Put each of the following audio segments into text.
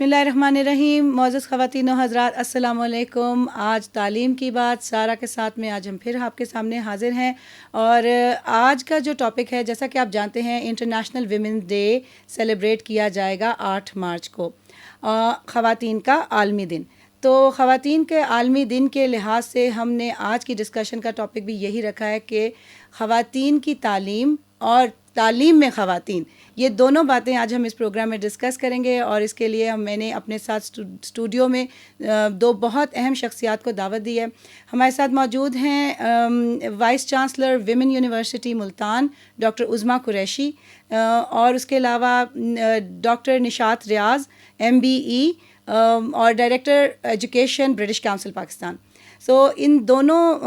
بسم اللہ الرحمن الرحیم. معزز خواتین و حضرات السلام علیکم. آج تعلیم کی بات سارا کے ساتھ میں آج ہم پھر آپ کے سامنے حاضر ہیں، اور آج کا جو ٹاپک ہے جیسا کہ آپ جانتے ہیں انٹرنیشنل ویمنز ڈے سیلیبریٹ کیا جائے گا 8 مارچ کو، خواتین کا عالمی دن. تو خواتین کے عالمی دن کے لحاظ سے ہم نے آج کی ڈسکشن کا ٹاپک بھی یہی رکھا ہے کہ خواتین کی تعلیم اور تعلیم میں خواتین، یہ دونوں باتیں آج ہم اس پروگرام میں ڈسکس کریں گے. اور اس کے لیے میں نے اپنے ساتھ اسٹوڈیو میں دو بہت اہم شخصیات کو دعوت دی ہے. ہمارے ساتھ موجود ہیں vice chancellor women university Multan doctor Uzma Qureshi, اور اس کے علاوہ ڈاکٹر نشاط ریاض MBE اور director education British council Pakistan. So ان دونوں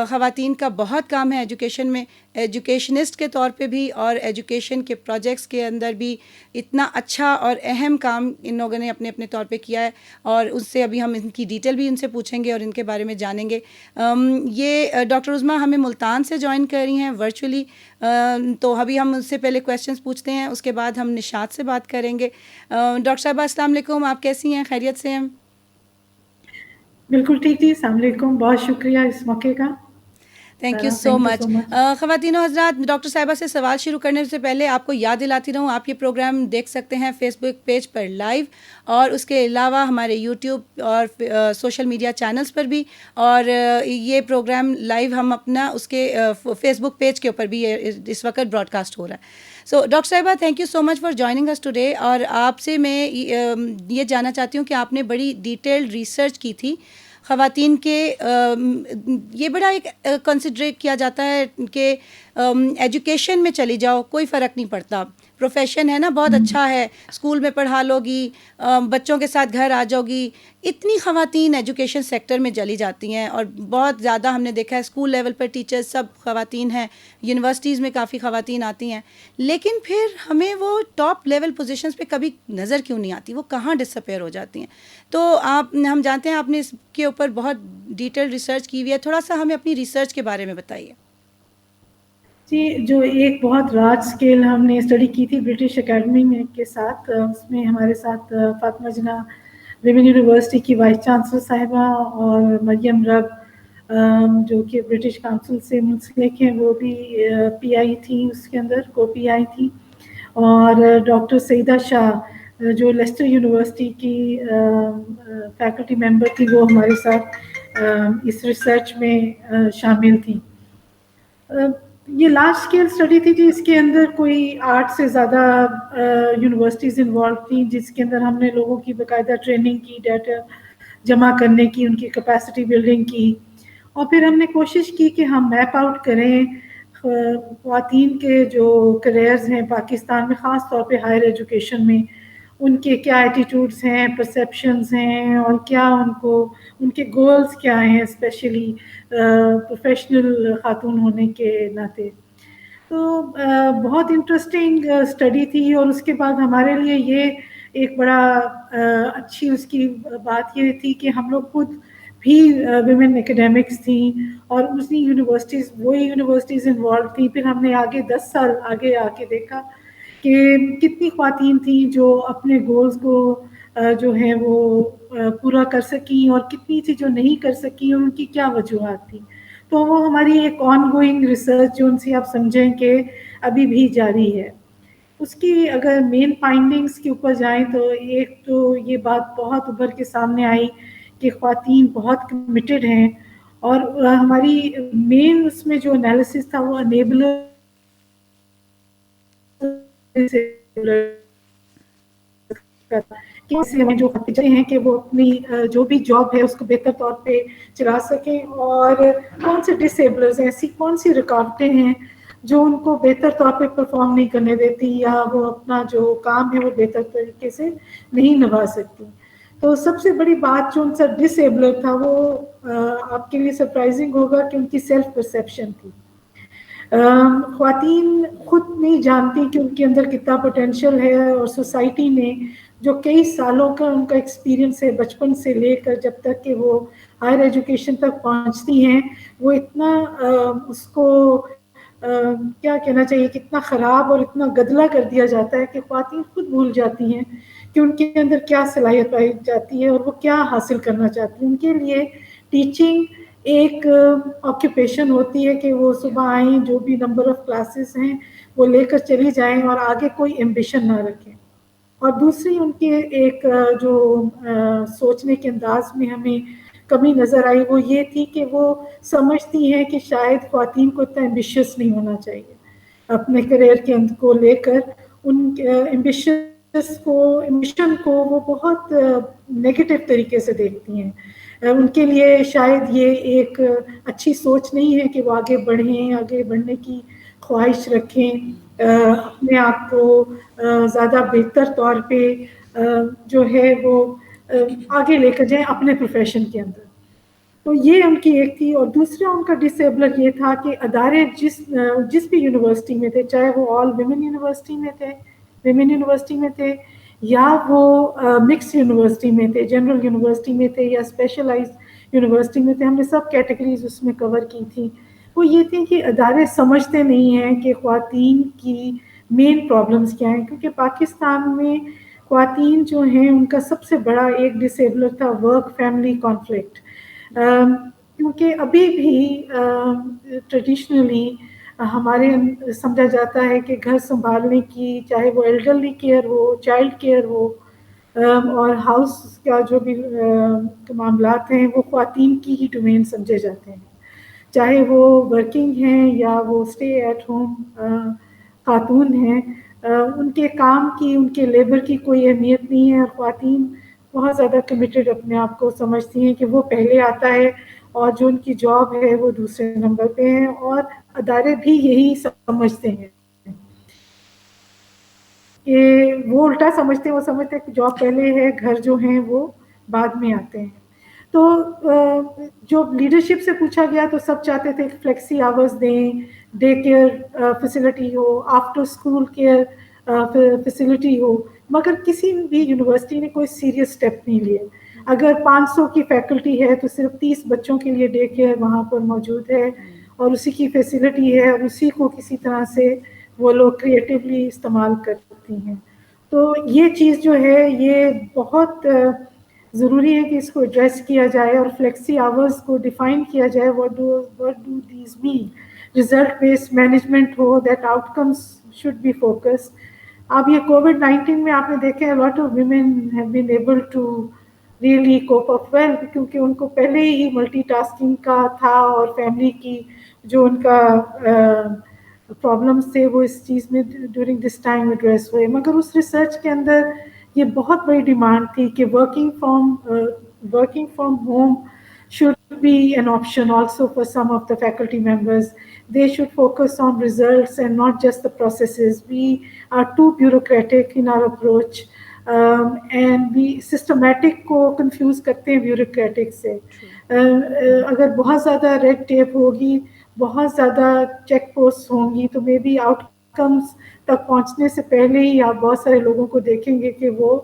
خواتین کا بہت کام ہے ایجوکیشن میں، ایجوکیشنسٹ کے طور پہ بھی اور ایجوکیشن کے پروجیکٹس کے اندر بھی اتنا اچھا اور اہم کام ان لوگوں نے اپنے اپنے طور پہ کیا ہے، اور اس سے ابھی ہم ان کی ڈیٹیل بھی ان سے پوچھیں گے اور ان کے بارے میں جانیں گے. یہ ڈاکٹر عظمیٰ ہمیں ملتان سے جوائن کر رہی ہیں ورچولی، تو ابھی ہم اس سے پہلے کویسچنس پوچھتے ہیں، اس کے بعد ہم نشاط سے بات کریں گے. ڈاکٹر صاحبہ السلام علیکم، آپ کیسی ہیں؟ خیریت سے ہیں؟ بالکل ٹھیک جی، السلام علیکم، بہت شکریہ اس موقع کا. تھینک یو سو مچ. خواتین و حضرات، ڈاکٹر صاحبہ سے سوال شروع کرنے سے پہلے آپ کو یاد دلاتی رہوں، آپ یہ پروگرام دیکھ سکتے ہیں فیس بک پیج پر لائیو، اور اس کے علاوہ ہمارے یوٹیوب اور سوشل میڈیا چینلز پر بھی، اور یہ پروگرام لائیو ہم اپنا اس کے فیس بک پیج کے اوپر بھی اس وقت براڈ کاسٹ ہو رہا ہے. سو ڈاکٹر صاحبہ، thank you so much for joining us today. اور آپ سے میں یہ جاننا چاہتی ہوں کہ آپ نے بڑی ڈیٹیلڈ ریسرچ کی تھی خواتین کے، یہ بڑا ایک کنسیڈریٹ کیا جاتا ہے کہ ایجوکیشن میں چلی جاؤ کوئی فرق نہیں پڑتا، پروفیشن ہے نا بہت اچھا ہے، اسکول میں پڑھا لو گی، بچوں کے ساتھ گھر آ جاؤ گی. اتنی خواتین ایجوکیشن سیکٹر میں چلی جاتی ہیں، اور بہت زیادہ ہم نے دیکھا ہے اسکول لیول پر ٹیچرز سب خواتین ہیں، یونیورسٹیز میں کافی خواتین آتی ہیں، لیکن پھر ہمیں وہ ٹاپ لیول پوزیشنز پہ کبھی نظر کیوں نہیں آتی، وہ کہاں ڈس اپیئر ہو جاتی ہیں؟ تو ہم جانتے ہیں آپ نے اس کے اوپر بہت ڈیٹیل ریسرچ کی ہوئی ہے، تھوڑا سا ہمیں اپنی ریسرچ کے بارے میں بتائیے. جی، جو ایک بہت لارج اسکیل ہم نے اسٹڈی کی تھی برٹش اکیڈمی میں کے ساتھ، اس میں ہمارے ساتھ فاطمہ جناح ویمن یونیورسٹی کی وائس چانسلر صاحبہ اور مریم رب جو کہ برٹش کونسل سے منسلک ہیں، وہ بھی PI تھی، اس کے اندر کو PI تھی، اور ڈاکٹر سعیدہ شاہ جو لیسٹر یونیورسٹی کی فیکلٹی ممبر تھی، وہ ہمارے ساتھ اس ریسرچ میں شامل تھی. یہ لارج اسکیل اسٹڈی تھی جی، اس کے اندر کوئی 8 سے زیادہ یونیورسٹیز انوالو تھیں، جس کے اندر ہم نے لوگوں کی باقاعدہ ٹریننگ کی، ڈیٹا جمع کرنے کی، ان کی کیپیسٹی بلڈنگ کی، اور پھر ہم نے کوشش کی کہ ہم میپ آؤٹ کریں خواتین کے جو کریئرز ہیں پاکستان میں، خاص طور پہ ہائر ایجوکیشن میں، ان کے کیا ایٹیٹیوڈز ہیں، پرسیپشنز ہیں، اور کیا ان کے گولز کیا ہیں، اسپیشلی پروفیشنل خاتون ہونے کے ناطے. تو بہت انٹرسٹنگ اسٹڈی تھی، اور اس کے بعد ہمارے لیے یہ ایک بڑا اچھی اس کی بات یہ تھی کہ ہم لوگ خود بھی ویمن اکیڈیمکس تھیں، اور اسی یونیورسٹیز وہی یونیورسٹیز انوالو تھیں. پھر ہم نے آگے 10 سال آگے آ کے دیکھا کہ کتنی خواتین تھیں جو اپنے گولز کو جو ہے وہ پورا کر سکیں، اور کتنی تھی جو نہیں کر سکیں، اور ان کی کیا وجوہات تھیں. تو وہ ہماری ایک آن گوئنگ ریسرچ جو ان سے آپ سمجھیں کہ ابھی بھی جاری ہے. اس کی اگر مین فائنڈنگز کے اوپر جائیں تو ایک تو یہ بات بہت ابھر کے سامنے آئی کہ خواتین بہت کمیٹڈ ہیں، اور ہماری مین اس میں جو انالیسس تھا وہ انیبلر ہمیں جو چاہتے ہیں کہ وہ اپنی جو بھی جاب ہے اس کو بہتر طور پہ چلا سکیں، اور کون سے ڈس ایبلرز ہیں، ایسی کون سی رکاوٹیں ہیں جو ان کو بہتر طور پہ پرفارم نہیں کرنے دیتی، یا وہ اپنا جو کام ہے وہ بہتر طریقے سے نہیں نبھا سکتی. تو سب سے بڑی بات جو ان سے ڈس ایبلر تھا وہ آپ کے لیے سرپرائزنگ ہوگا کہ ان کی سیلف پرسیپشن تھی. خواتین خود نہیں جانتی کہ ان کے اندر کتنا پوٹینشیل ہے، اور سوسائٹی نے جو کئی سالوں کا ان کا ایکسپیرینس ہے بچپن سے لے کر جب تک کہ وہ ہائر ایجوکیشن تک پہنچتی ہیں، وہ اتنا اس کو کیا کہنا چاہیے، کتنا خراب اور اتنا گدلا کر دیا جاتا ہے کہ خواتین خود بھول جاتی ہیں کہ ان کے اندر کیا صلاحیت پائی جاتی ہے اور وہ کیا حاصل کرنا چاہتی ہیں. ان کے لیے ٹیچنگ ایک آکوپیشن ہوتی ہے کہ وہ صبح آئیں, جو بھی نمبر آف کلاسز ہیں وہ لے کر چلی جائیں اور آگے کوئی ایمبیشن نہ رکھیں. اور دوسری ان کے ایک جو سوچنے کے انداز میں ہمیں کمی نظر آئی وہ یہ تھی کہ وہ سمجھتی ہیں کہ شاید خواتین کو اتنا ایمبیشیس نہیں ہونا چاہیے اپنے کریئر کے کو لے کر. ان ایمبیشن کو وہ بہت نیگیٹو طریقے سے دیکھتی ہیں. ان کے لیے شاید یہ ایک اچھی سوچ نہیں ہے کہ وہ آگے بڑھیں, آگے بڑھنے کی خواہش رکھیں, اپنے آپ کو زیادہ بہتر طور پہ جو ہے وہ آگے لے کر جائیں اپنے پروفیشن کے اندر. تو یہ ان کی ایک تھی. اور دوسرا ان کا ڈس ایبلر یہ تھا کہ ادارے جس بھی یونیورسٹی میں تھے, چاہے وہ آل ویمن یونیورسٹی میں تھے یا وہ مکس یونیورسٹی میں تھے, جنرل یونیورسٹی میں تھے یا اسپیشلائز یونیورسٹی میں تھے, ہم نے سب کیٹیگریز اس میں کور کی تھی. وہ یہ تھی کہ ادارے سمجھتے نہیں ہیں کہ خواتین کی مین پرابلمز کیا ہیں, کیونکہ پاکستان میں خواتین جو ہیں ان کا سب سے بڑا ایک ڈس ایبلر تھا ورک فیملی کانفلکٹ. کیونکہ ابھی بھی ٹریڈیشنلی ہمارے سمجھا جاتا ہے کہ گھر سنبھالنے کی, چاہے وہ ایلڈرلی کیئر ہو, چائلڈ کیئر ہو, اور ہاؤس کا جو بھی معاملات ہیں وہ خواتین کی ہی ڈومین سمجھے جاتے ہیں, چاہے وہ ورکنگ ہیں یا وہ اسٹے ایٹ ہوم خاتون ہیں. ان کے کام کی, ان کے لیبر کی کوئی اہمیت نہیں ہے, اور خواتین بہت زیادہ کمیٹڈ اپنے آپ کو سمجھتی ہیں کہ وہ پہلے آتا ہے اور جو ان کی جاب ہے وہ دوسرے نمبر پہ ہیں. اور ادارے بھی یہی سمجھتے ہیں کہ وہ الٹا سمجھتے ہیں, وہ سمجھتے ہیں کہ جاب پہلے ہے, گھر جو ہیں وہ بعد میں آتے ہیں. تو جو لیڈرشپ سے پوچھا گیا تو سب چاہتے تھے کہ فلیکسی آورز دیں, ڈے کیئر فیسلٹی ہو, آفٹر اسکول کیئر فیسلٹی ہو, مگر کسی بھی یونیورسٹی نے کوئی سیریس اسٹیپ نہیں لیے. اگر 500 کی فیکلٹی ہے تو صرف 30 بچوں کے لیے ڈے کیئر وہاں پر موجود ہے اور اسی کی فیسلٹی ہے, اور اسی کو کسی طرح سے وہ لوگ کریٹیولی استعمال کرتی ہیں. تو یہ چیز جو ہے یہ بہت ضروری ہے کہ اس کو ایڈریس کیا جائے اور فلیکسی آورز کو ڈیفائن کیا جائے. what do these mean? Result based management who, that out comes should be focus. اب یہ کووڈ-19 میں آپ نے دیکھا ہے lot of women have been able to really cope up well, کیونکہ ان کو پہلے ہی ملٹی ٹاسکنگ کا تھا اور فیملی کی جو ان کا پرابلمس تھے وہ اس چیز میں ڈیورنگ دس ٹائم ایڈریس ہوئے. مگر اس ریسرچ کے اندر یہ بہت بڑی ڈیمانڈ تھی کہ working from home should be an option also for some of the faculty members. They should focus on results and not just the processes. We are too bureaucratic in our approach, and we systematic کو confuse کرتے ہیں bureaucratic سے. اگر بہت زیادہ red tape ہوگی, بہت زیادہ چیک پوسٹ ہوں گی, تو مے بی آؤٹ کمس تک پہنچنے سے پہلے ہی آپ بہت سارے لوگوں کو دیکھیں گے کہ وہ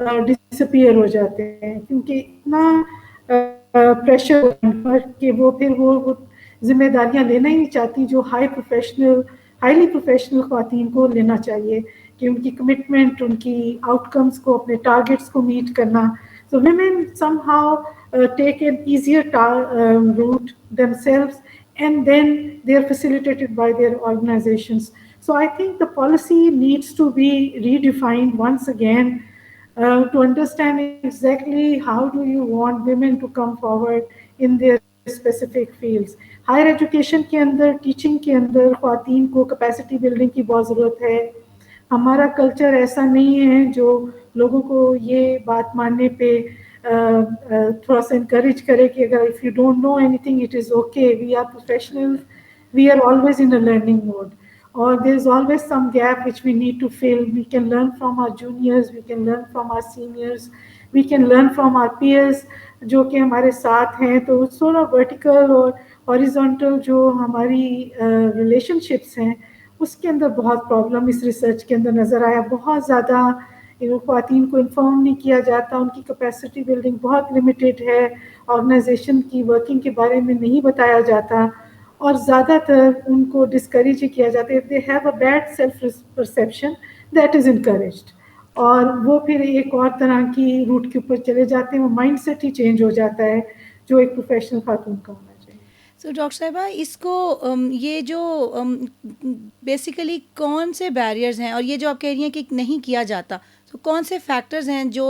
ڈسپیئر ہو جاتے ہیں, کیونکہ اتنا پریشر پر کہ وہ پھر وہ ذمہ داریاں لینا ہی نہیں چاہتی جو ہائیلی پروفیشنل خواتین کو لینا چاہیے, کہ ان کی کمٹمنٹ, ان کی آؤٹ کمس کو, اپنے ٹارگیٹس کو میٹ کرنا. So women somehow take an easier route themselves, and then they are facilitated by their organizations. So I think the policy needs to be redefined once again, to understand exactly how do you want women to come forward in their specific fields. Higher education کے اندر, teaching کے اندر خواتین کو capacity building کی بہت ضرورت ہے. ہمارا کلچر ایسا نہیں ہے جو لوگوں کو یہ بات ماننے پہ تھوڑا سا انکریج کرے کہ اگر if you don't know anything it is okay, we are professionals, we are always in a learning mode, or there is always some gap which we need to fill. We can learn from our juniors, we can learn from our seniors, we can learn from our peers جو کہ ہمارے ساتھ ہیں. تو تھوڑا vertical اور horizontal جو ہماری ریلیشن شپس ہیں اس کے اندر بہت پرابلم اس ریسرچ کے اندر نظر آیا. بہت زیادہ خواتین کو انفارم نہیں کیا جاتا, ان کی کیپیسٹی بلڈنگ بہت لمیٹیڈ ہے, آرگنائزیشن کی ورکنگ کے بارے میں نہیں بتایا جاتا, اور زیادہ تر ان کو ڈسکریج ہی کیا جاتا ہے. if they have a bad self perception that is encouraged, اور وہ پھر ایک اور طرح کی روٹ کے اوپر چلے جاتے ہیں. وہ مائنڈ سیٹ ہی چینج ہو جاتا ہے جو ایک پروفیشنل خاتون کا ہونا چاہیے. سو ڈاکٹر صاحبہ اس کو یہ جو بیسیکلی کون سے بیریئرز ہیں، اور یہ جو آپ کہہ رہی ہیں کہ نہیں کیا جاتا، تو کون سے فیکٹرز ہیں جو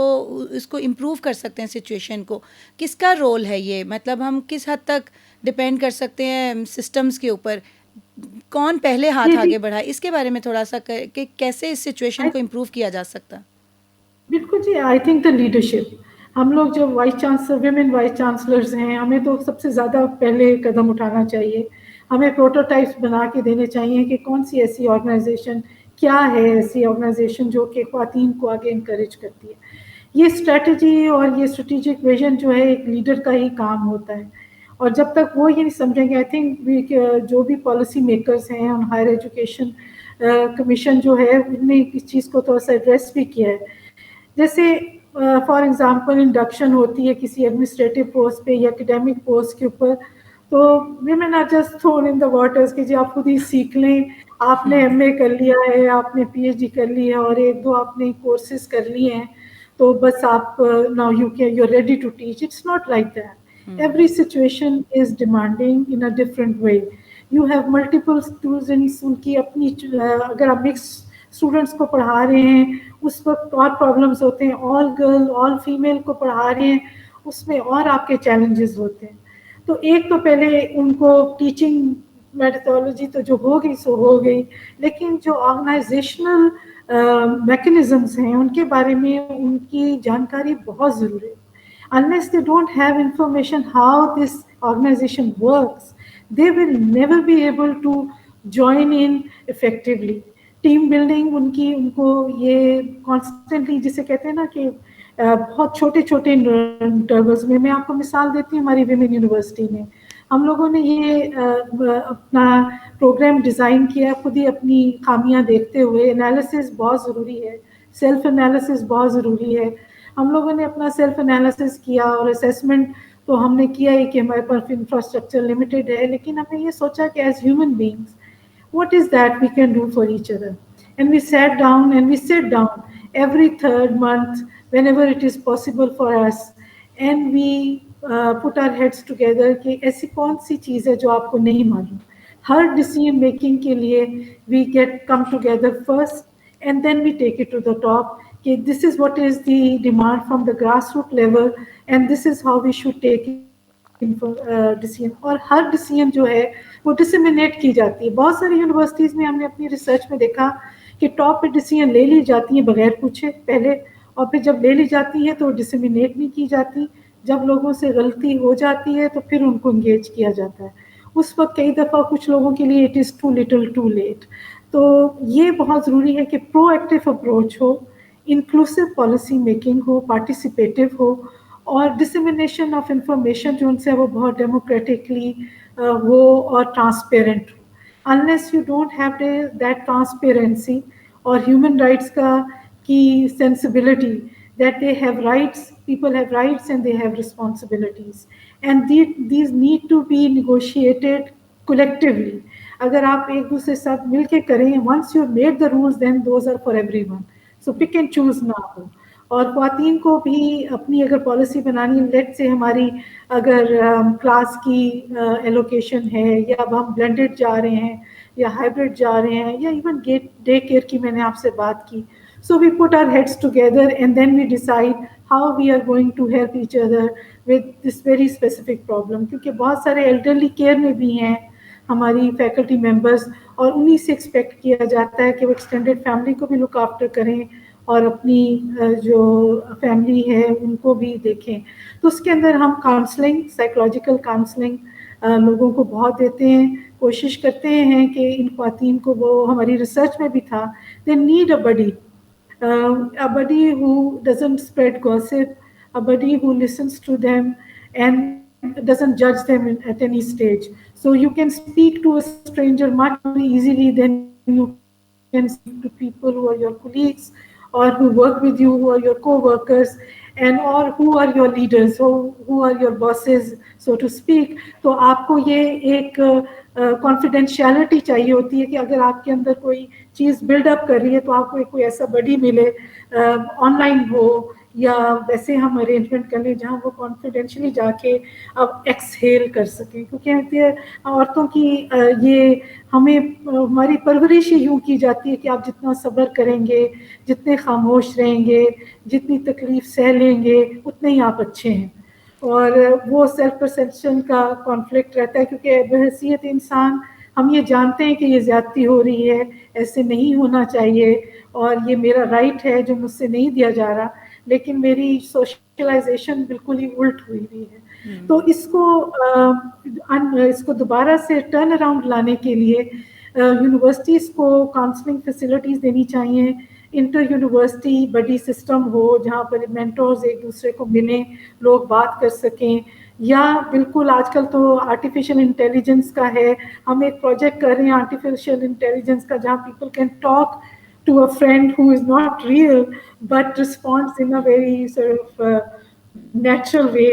اس کو امپروو کر سکتے ہیں سچویشن کو؟ کس کا رول ہے یہ؟ مطلب ہم کس حد تک ڈپینڈ کر سکتے ہیں سسٹمز کے اوپر؟ کون پہلے ہاتھ جی جی آگے بڑھائے؟ اس کے بارے میں تھوڑا سا کہ کیسے اس سچویشن کو امپروو کیا جا سکتا؟ بالکل جی. I think the leadership. ہم لوگ جو voice chancellor women vice chancellors ہیں ہمیں تو سب سے زیادہ پہلے قدم اٹھانا چاہیے. ہمیں پروٹوٹائپس بنا کے دینے چاہیے کہ کون سی ایسی آرگنائزیشن کیا ہے ایسی آرگنائزیشن جو کہ خواتین کو آگے انکریج کرتی ہے. یہ اسٹریٹجی اور یہ اسٹریٹجک ویژن جو ہے ایک لیڈر کا ہی کام ہوتا ہے. اور جب تک وہ یہ نہیں سمجھیں گے آئی تھنک جو بھی پالیسی میکرز ہیں آن ہائر ایجوکیشن کمیشن جو ہے ان نے اس چیز کو تھوڑا سا ایڈریس بھی کیا ہے. جیسے فار ایگزامپل انڈکشن ہوتی ہے کسی ایڈمنسٹریٹو پوسٹ پہ یا اکیڈیمک پوسٹ کے اوپر تو women are just thrown in the waters کہ جی آپ خود ہی سیکھ لیں. آپ نے ایم اے کر لیا ہے, آپ نے پی ایچ ڈی کر لی ہے اور ایک دو آپ نے کورسز کر لیے ہیں تو بس آپ now you ready to teach. It's not like that. Every situation is demanding in a different way. You have multiple students. ان کی اپنی اگر آپ مکس اسٹوڈنٹس کو پڑھا رہے ہیں اس وقت اور پرابلمس ہوتے ہیں. آل گرل آل فیمیل کو پڑھا رہے ہیں اس میں اور آپ کے چیلنجز ہوتے ہیں. تو ایک تو پہلے ان کو ٹیچنگ میتھڈالوجی تو جو ہو گئی سو ہو گئی, لیکن جو آرگنائزیشنل میکنزمس ہیں ان کے بارے میں ان کی جانکاری بہت ضروری ہے. Unless they don't have information how this organization works, they will never be able to join in effectively. Team building ان کو یہ کانسٹنٹلی جسے کہتے ہیں نا کہ بہت چھوٹے چھوٹے انٹرولز میں. آپ کو مثال دیتی ہوں ہماری ویمن یونیورسٹی میں ہم لوگوں نے یہ اپنا پروگرام ڈیزائن کیا خود ہی اپنی خامیاں دیکھتے ہوئے. انالیسس بہت ضروری ہے, سیلف انالیسس بہت ضروری ہے. ہم لوگوں نے اپنا سیلف انالیسس کیا اور اسیسمنٹ تو ہم نے کیا ہی کہ ہمارے پاس انفراسٹرکچر لمیٹیڈ ہے, لیکن ہم نے یہ سوچا کہ as human beings what is that we can do for each other. And we sat down and we sit down every third month whenever it is possible for us, and we put our heads together کہ ایسی کون سی چیز ہے جو آپ کو نہیں معلوم. ہر ڈیسیژن میکنگ کے لیے we get come together first and then we take it to the top کہ this is what is the demand from the grassroots level and this is how we should take decision. اور ہر decision جو ہے وہ ڈسیمینیٹ کی جاتی ہے. بہت ساری یونیورسٹیز میں ہم نے اپنی ریسرچ میں دیکھا کہ ٹاپ پہ ڈیسیژن لے لی جاتی ہیں بغیر پوچھے پہلے, اور پھر جب لے لی جاتی ہیں تو ڈسیمینیٹ نہیں کی جاتی. جب لوگوں سے غلطی ہو جاتی ہے تو پھر ان کو انگیج کیا جاتا ہے. اس وقت کئی دفعہ کچھ لوگوں کے لیے it is too little too late. تو یہ بہت ضروری ہے کہ پرو ایکٹیو اپروچ ہو, انکلوسیو پالیسی میکنگ ہو, پارٹیسپیٹیو ہو, اور ڈسیمینیشن آف انفارمیشن جو ان سے وہ بہت ڈیموکریٹکلی ہو اور transparent who. Unless you don't have that transparency اور ہیومن رائٹس کا کی sensibility that they have rights, people have rights and they have responsibilities, and these need to be negotiated collectively. اگر آپ ایک دوسرے ساتھ مل کے کریں, once you made the rules then those are for everyone, so pick and choose نہ ہو. اور خواتین کو بھی اپنی اگر پالیسی بنانی, لیٹ سے ہماری اگر کلاس کی ایلوکیشن ہے یا اب ہم بلینڈڈ جا رہے ہیں یا ہائبرڈ جا رہے ہیں یا ایون ڈے کیئر کی میں نے آپ سے بات کی. So we put our heads together and then we decide how we are going to help each other with this very specific problem. کیونکہ بہت سارے elderly care میں بھی ہیں ہماری فیکلٹی ممبرس, اور انہی سے ایکسپیکٹ کیا جاتا ہے کہ وہ ایکسٹینڈیڈ فیملی کو بھی لک آفٹر کریں اور اپنی جو فیملی ہے ان کو بھی دیکھیں. تو اس کے اندر ہم کاؤنسلنگ, سائیکولوجیکل کاؤنسلنگ لوگوں کو بہت دیتے ہیں. کوشش کرتے ہیں کہ ان خواتین کو, وہ ہماری ریسرچ میں بھی تھا, they need a buddy who doesn't spread gossip, a buddy who listens to them and doesn't judge them at any stage. So you can speak to a stranger much more easily than you can speak to people who are your colleagues or who work with you, who are your co-workers. and or who are your leaders, who are your bosses, so to speak. تو آپ کو یہ ایک confidentiality چاہیے ہوتی ہے کہ اگر آپ کے اندر کوئی چیز بلڈ اپ کر رہی ہے تو آپ کو کوئی ایسا بڈی ملے, آن لائن ہو یا ویسے ہم ارینجمنٹ کر لیں جہاں وہ کانفیڈینشلی جا کے اب ایکسہیل کر سکیں. کیونکہ عورتوں کی یہ ہمیں ہماری پرورش ہی یوں کی جاتی ہے کہ آپ جتنا صبر کریں گے, جتنے خاموش رہیں گے, جتنی تکلیف سہ لیں گے, اتنے ہی آپ اچھے ہیں. اور وہ سیلف پرسیپشن کا کانفلکٹ رہتا ہے کیونکہ بحیثیت انسان ہم یہ جانتے ہیں کہ یہ زیادتی ہو رہی ہے, ایسے نہیں ہونا چاہیے, اور یہ میرا رائٹ ہے جو مجھ سے نہیں دیا جا رہا, لیکن میری سوشلائزیشن بالکل ہی الٹ ہوئی ہوئی ہے. تو اس کو دوبارہ سے ٹرن اراؤنڈ لانے کے لیے یونیورسٹیز کو کاؤنسلنگ فیسلٹیز دینی چاہیے, انٹر یونیورسٹی بڈی سسٹم ہو جہاں پر مینٹورز ایک دوسرے کو ملیں, لوگ بات کر سکیں, یا بالکل آج کل تو آرٹیفیشیل انٹیلیجنس کا ہے, ہم ایک پروجیکٹ کر رہے ہیں آرٹیفیشیل انٹیلیجنس کا جہاں people can talk to a friend who is not real but responds in a very sort of natural way.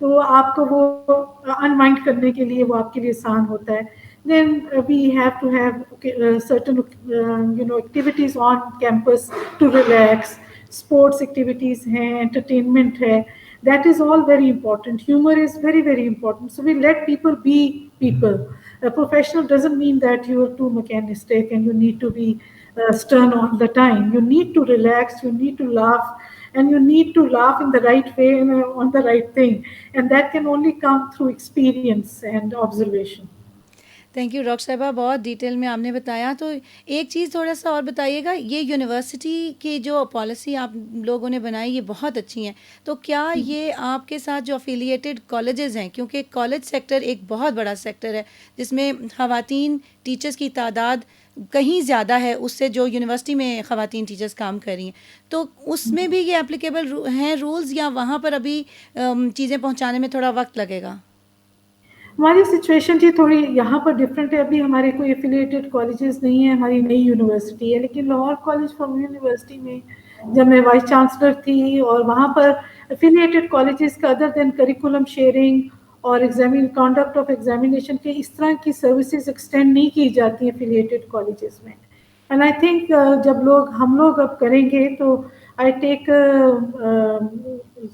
تو آپ کو وہ انوائنڈ کرنے کے لیے وہ آپ کے لیے آسان ہوتا ہے. Then we have to have certain activities on campus to relax, sports activities ہیں, entertainment ہے, that is all very important. Humor is very very important, so we let people be people. A professional doesn't mean that you are too mechanistic and you need to be stern all the time. You need to relax, you need to laugh, and you need to laugh in the right way and on the right thing, and that can only come through experience and observation. Thank you doctor صاحبہ, بہت detail میں آپ نے بتایا. تو ایک چیز تھوڑا سا اور بتائیے گا, یہ یونیورسٹی کی جو پالیسی آپ لوگوں نے بنائی یہ بہت اچھی ہیں, تو کیا یہ آپ کے ساتھ جو افیلیٹڈ کالجز ہیں, کیونکہ کالج سیکٹر ایک بہت بڑا سیکٹر ہے جس میں خواتین ٹیچرز کی تعداد کہیں زیادہ ہے اس سے جو یونیورسٹی میں خواتین ٹیچرز کام کر رہی ہیں, تو اس میں بھی یہ اپلیکیبل ہیں رولز, یا وہاں پر ابھی چیزیں پہنچانے میں تھوڑا وقت لگے گا؟ ہماری سچویشن جی تھوڑی یہاں پر ڈفرینٹ ہے. ابھی ہمارے کوئی افیلیٹڈ کالجز نہیں ہیں, ہماری نئی یونیورسٹی ہے, لیکن لاہور کالج فرام یونیورسٹی میں جب میں وائس چانسلر تھی, اور وہاں پر افیلیٹڈ کالجز کا ادر دین کریکولم شیئرنگ اور کنڈکٹ آف ایگزامینیشن کے اس طرح کی سروسز ایکسٹینڈ نہیں کی جاتی ہیں افیلیٹڈ کالجز میں. اینڈ آئی تھنک جب ہم لوگ اب کریں گے تو آئی ٹیک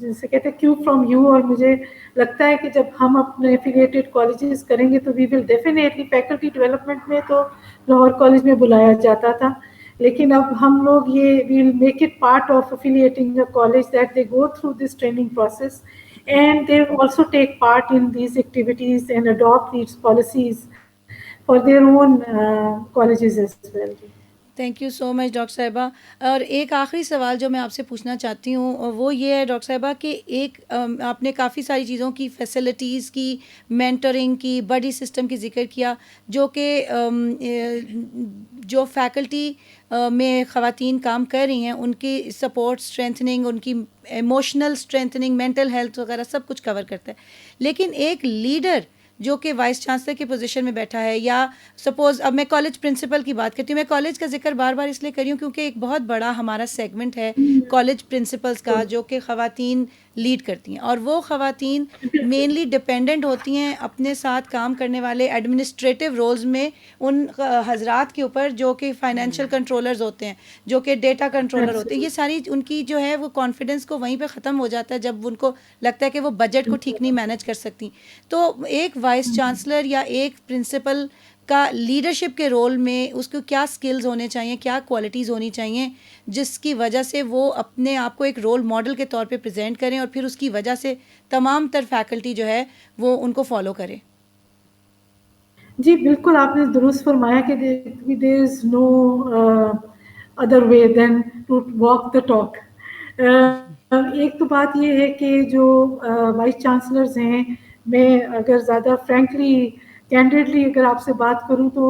جسے کہتے ہیں کیو فرام یو, اور مجھے لگتا ہے کہ جب ہم اپنے افیلیٹڈ کالجز کریں گے تو وی ول ڈیفینیٹلی, فیکلٹی ڈیولپمنٹ میں تو لاہور کالج میں بلایا جاتا تھا, لیکن اب ہم لوگ یہ we'll make it part of affiliating a college that they go through this training process and they also take part in these activities and adopt these policies for their own colleges as well. Thank you so much doctor صاحبہ. اور ایک آخری سوال جو میں آپ سے پوچھنا چاہتی ہوں وہ یہ ہے ڈاکٹر صاحبہ کہ ایک آپ نے کافی ساری چیزوں کی فیسلٹیز کی, مینٹرنگ کی, بڈی سسٹم کی ذکر کیا, جو کہ جو فیکلٹی میں خواتین کام کر رہی ہیں ان کی سپورٹ اسٹرینتھننگ, ان کی ایموشنل اسٹرینتھننگ, مینٹل ہیلتھ وغیرہ سب کچھ کور کرتا ہے. لیکن ایک لیڈر جو کہ وائس چانسلر کی پوزیشن میں بیٹھا ہے, یا سپوز اب میں کالج پرنسپل کی بات کرتی ہوں, میں کالج کا ذکر بار بار اس لیے کر رہی ہوں کیونکہ ایک بہت بڑا ہمارا سیگمنٹ ہے کالج پرنسپلس کا جو کہ خواتین لیڈ کرتی ہیں, اور وہ خواتین مینلی ڈپینڈنٹ ہوتی ہیں اپنے ساتھ کام کرنے والے ایڈمنسٹریٹو رولز میں ان حضرات کے اوپر جو کہ فائنینشیل کنٹرولرز ہوتے ہیں, جو کہ ڈیٹا کنٹرولر ہوتے ہیں. یہ ساری ان کی جو ہے وہ کانفیڈنس کو وہیں پہ ختم ہو جاتا ہے جب ان کو لگتا ہے کہ وہ بجٹ کو ٹھیک نہیں مینیج کر سکتی. تو ایک وائس چانسلر یا ایک پرنسپل کا لیڈرشپ کے رول میں اس کو کیا سکلز ہونے چاہیے, کیا کوالٹیز ہونی چاہیے جس کی وجہ سے وہ اپنے آپ کو ایک رول ماڈل کے طور پہ پریزنٹ کریں, اور پھر اس کی وجہ سے تمام تر فیکلٹی جو ہے وہ ان کو فالو کرے؟ جی بالکل, آپ نے درست فرمایا کہ there is no other way than to walk the talk. ایک تو بات یہ ہے کہ جو وائس چانسلرز ہیں, میں اگر زیادہ فرینکلی کینڈیڈلی اگر آپ سے بات کروں تو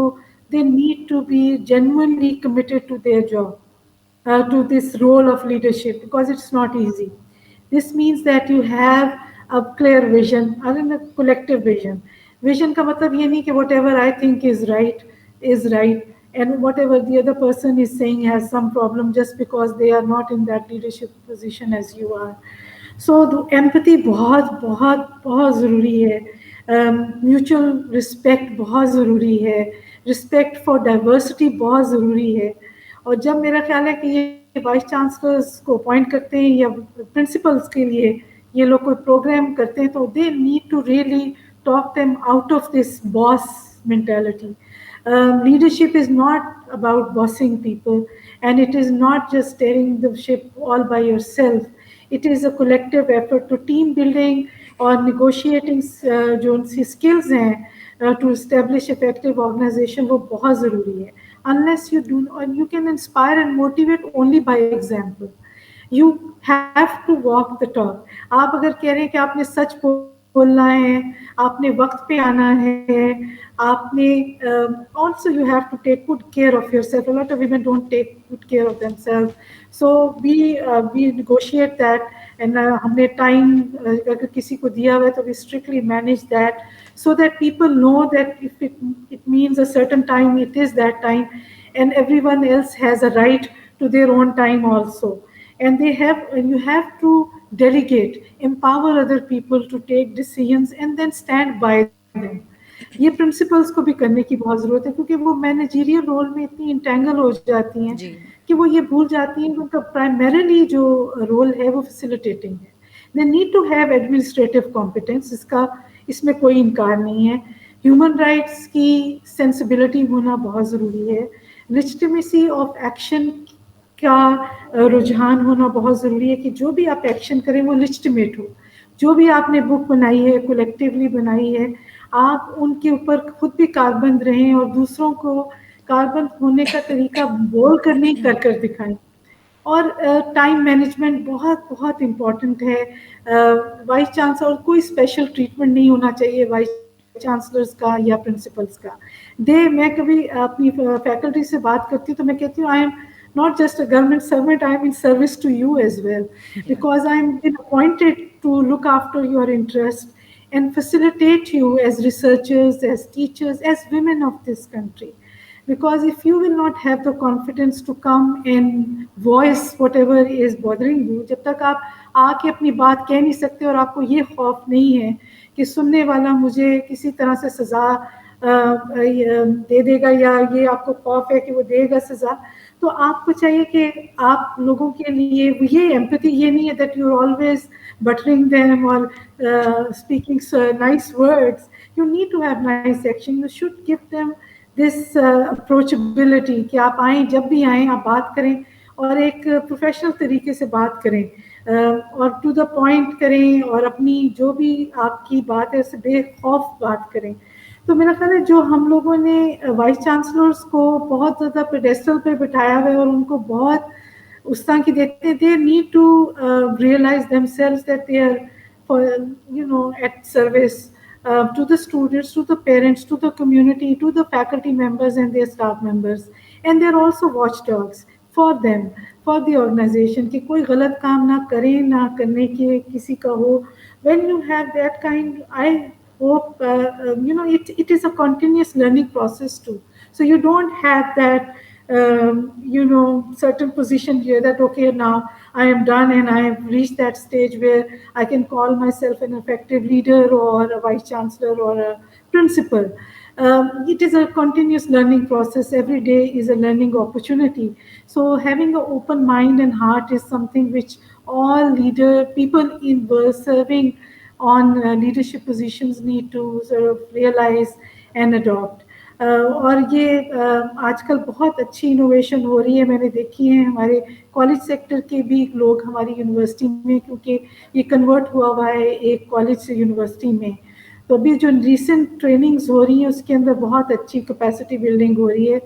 they need to be genuinely committed to their job, to this role of leadership, because it's not easy. This means that you have a clear vision and a collective vision. Vision کا مطلب یہ نہیں کہ whatever I think is right, and whatever the other person is saying has some problem just because they are not in that leadership position as you are. So empathy بہت بہت بہت ضروری ہے. میوچل رسپیکٹ بہت ضروری ہے. Respect for diversity بہت ضروری ہے. اور جب میرا خیال ہے کہ یہ وائس چانسلرس کو اپوائنٹ کرتے ہیں یا پرنسپلس کے لیے یہ لوگ کوئی پروگرام کرتے ہیں تو they need to really talk them out of this boss mentality. Leadership is not about bossing people, and it is not just steering the ship all by yourself. It is a collective effort to team building اور negotiating جو ان کی skills ہیں to establish effective organization وہ بہت ضروری ہے. Unless you do, and you can inspire and motivate only by example. You have to walk the talk. آپ اگر کہہ رہے ہیں کہ آپ نے سچ بولنا ہے, آپ نے وقت پہ آنا ہے, آپ نے also you have to take good care of yourself. A lot of women don't take good care of themselves. So we negotiate that, and ہم نے ٹائم اگر کسی کو دیا ہوا ہے تو we strictly manage that so that people know that if it means a certain time, it is that time, and everyone else has a right to their own time also. And you have to delegate, empower other people to take decisions and then stand by them. یہ principles کو بھی کرنے کی بہت ضرورت ہے کیونکہ وہ مینیجیریل رول میں اتنی انٹینگل ہو جاتی ہیں جی کہ وہ یہ بھول جاتی ہیں کہ ان کا پرائمریلی جو رول ہے وہ فیسیلیٹیٹنگ ہے. They need to have administrative competence, اس میں کوئی انکار نہیں ہے. ہیومن رائٹس کی سینسبلٹی ہونا بہت ضروری ہے. لیجٹمیسی آف ایکشن کا رجحان ہونا بہت ضروری ہے کہ جو بھی آپ ایکشن کریں وہ لیجٹمیٹ ہو. جو بھی آپ نے بک بنائی ہے, کولیکٹیولی بنائی ہے, آپ ان کے اوپر خود بھی کاربند رہیں اور دوسروں کو کاربند ہونے کا طریقہ بول کر نہیں کر دکھائیں. اور ٹائم مینجمنٹ بہت بہت امپورٹنٹ ہے. وائس چانسلر کوئی اسپیشل ٹریٹمنٹ نہیں ہونا چاہیے وائس چانسلرس کا یا پرنسپلس کا. میں کبھی اپنی فیکلٹی سے بات کرتی ہوں تو میں کہتی ہوں I am not just a government servant, I am in service to you as well, because I am been appointed to look after your interest and facilitate you as researchers, as teachers, as women of this country. Because if you will not have the confidence to come and voice whatever is bothering you, جب تک آپ آ کے اپنی بات کہہ نہیں سکتے اور آپ کو یہ خوف نہیں ہے کہ سننے والا مجھے کسی طرح سے سزا دے دے گا یا یہ آپ کو خوف ہے کہ وہ دے گا سزا, تو آپ کو چاہیے کہ آپ لوگوں کے لیے یہ ایمپتھی یہ نہیں ہے that you are always buttering them اور speaking nice words. You need to have nice action. You should give them this approachability کہ آپ آئیں, جب بھی آئیں آپ بات کریں اور ایک پروفیشنل طریقے سے بات کریں اور ٹو دا پوائنٹ کریں اور اپنی جو بھی آپ کی بات ہے اس سے بے خوف بات کریں. تو میرا خیال ہے جو ہم لوگوں نے وائس چانسلرس کو بہت زیادہ پیڈیسٹل پہ بٹھایا ہوا ہے اور ان کو بہت اس طرح کی دیتے ہیں, they need to realize themselves that they are at service to the students, to the parents, to the community, to the faculty members and their staff members. And they're also watchdogs for them, for the organization, کہ کوئی غلط کام نہ کریں, نہ کرنے کے کسی کا ہو. When you have that kind, I hope, it is a continuous learning process too. So you don't have that, certain position here that, okay, now I am done and I have reached that stage where I can call myself an effective leader or a vice chancellor or a principal. It is a continuous learning process. Every day is a learning opportunity. So having an open mind and heart is something which all people in serving on leadership positions need to sort of realize and adopt. اور یہ آج کل بہت اچھی innovation ہو رہی ہے, میں نے دیکھی ہے ہمارے کالج سیکٹر کے بھی لوگ ہماری یونیورسٹی میں, کیونکہ یہ کنورٹ ہوا ہے ایک کالج سے یونیورسٹی میں. تو ابھی جو ریسنٹ ٹریننگز ہو رہی ہیں اس کے اندر بہت اچھی کیپیسٹی بلڈنگ ہو رہی ہے.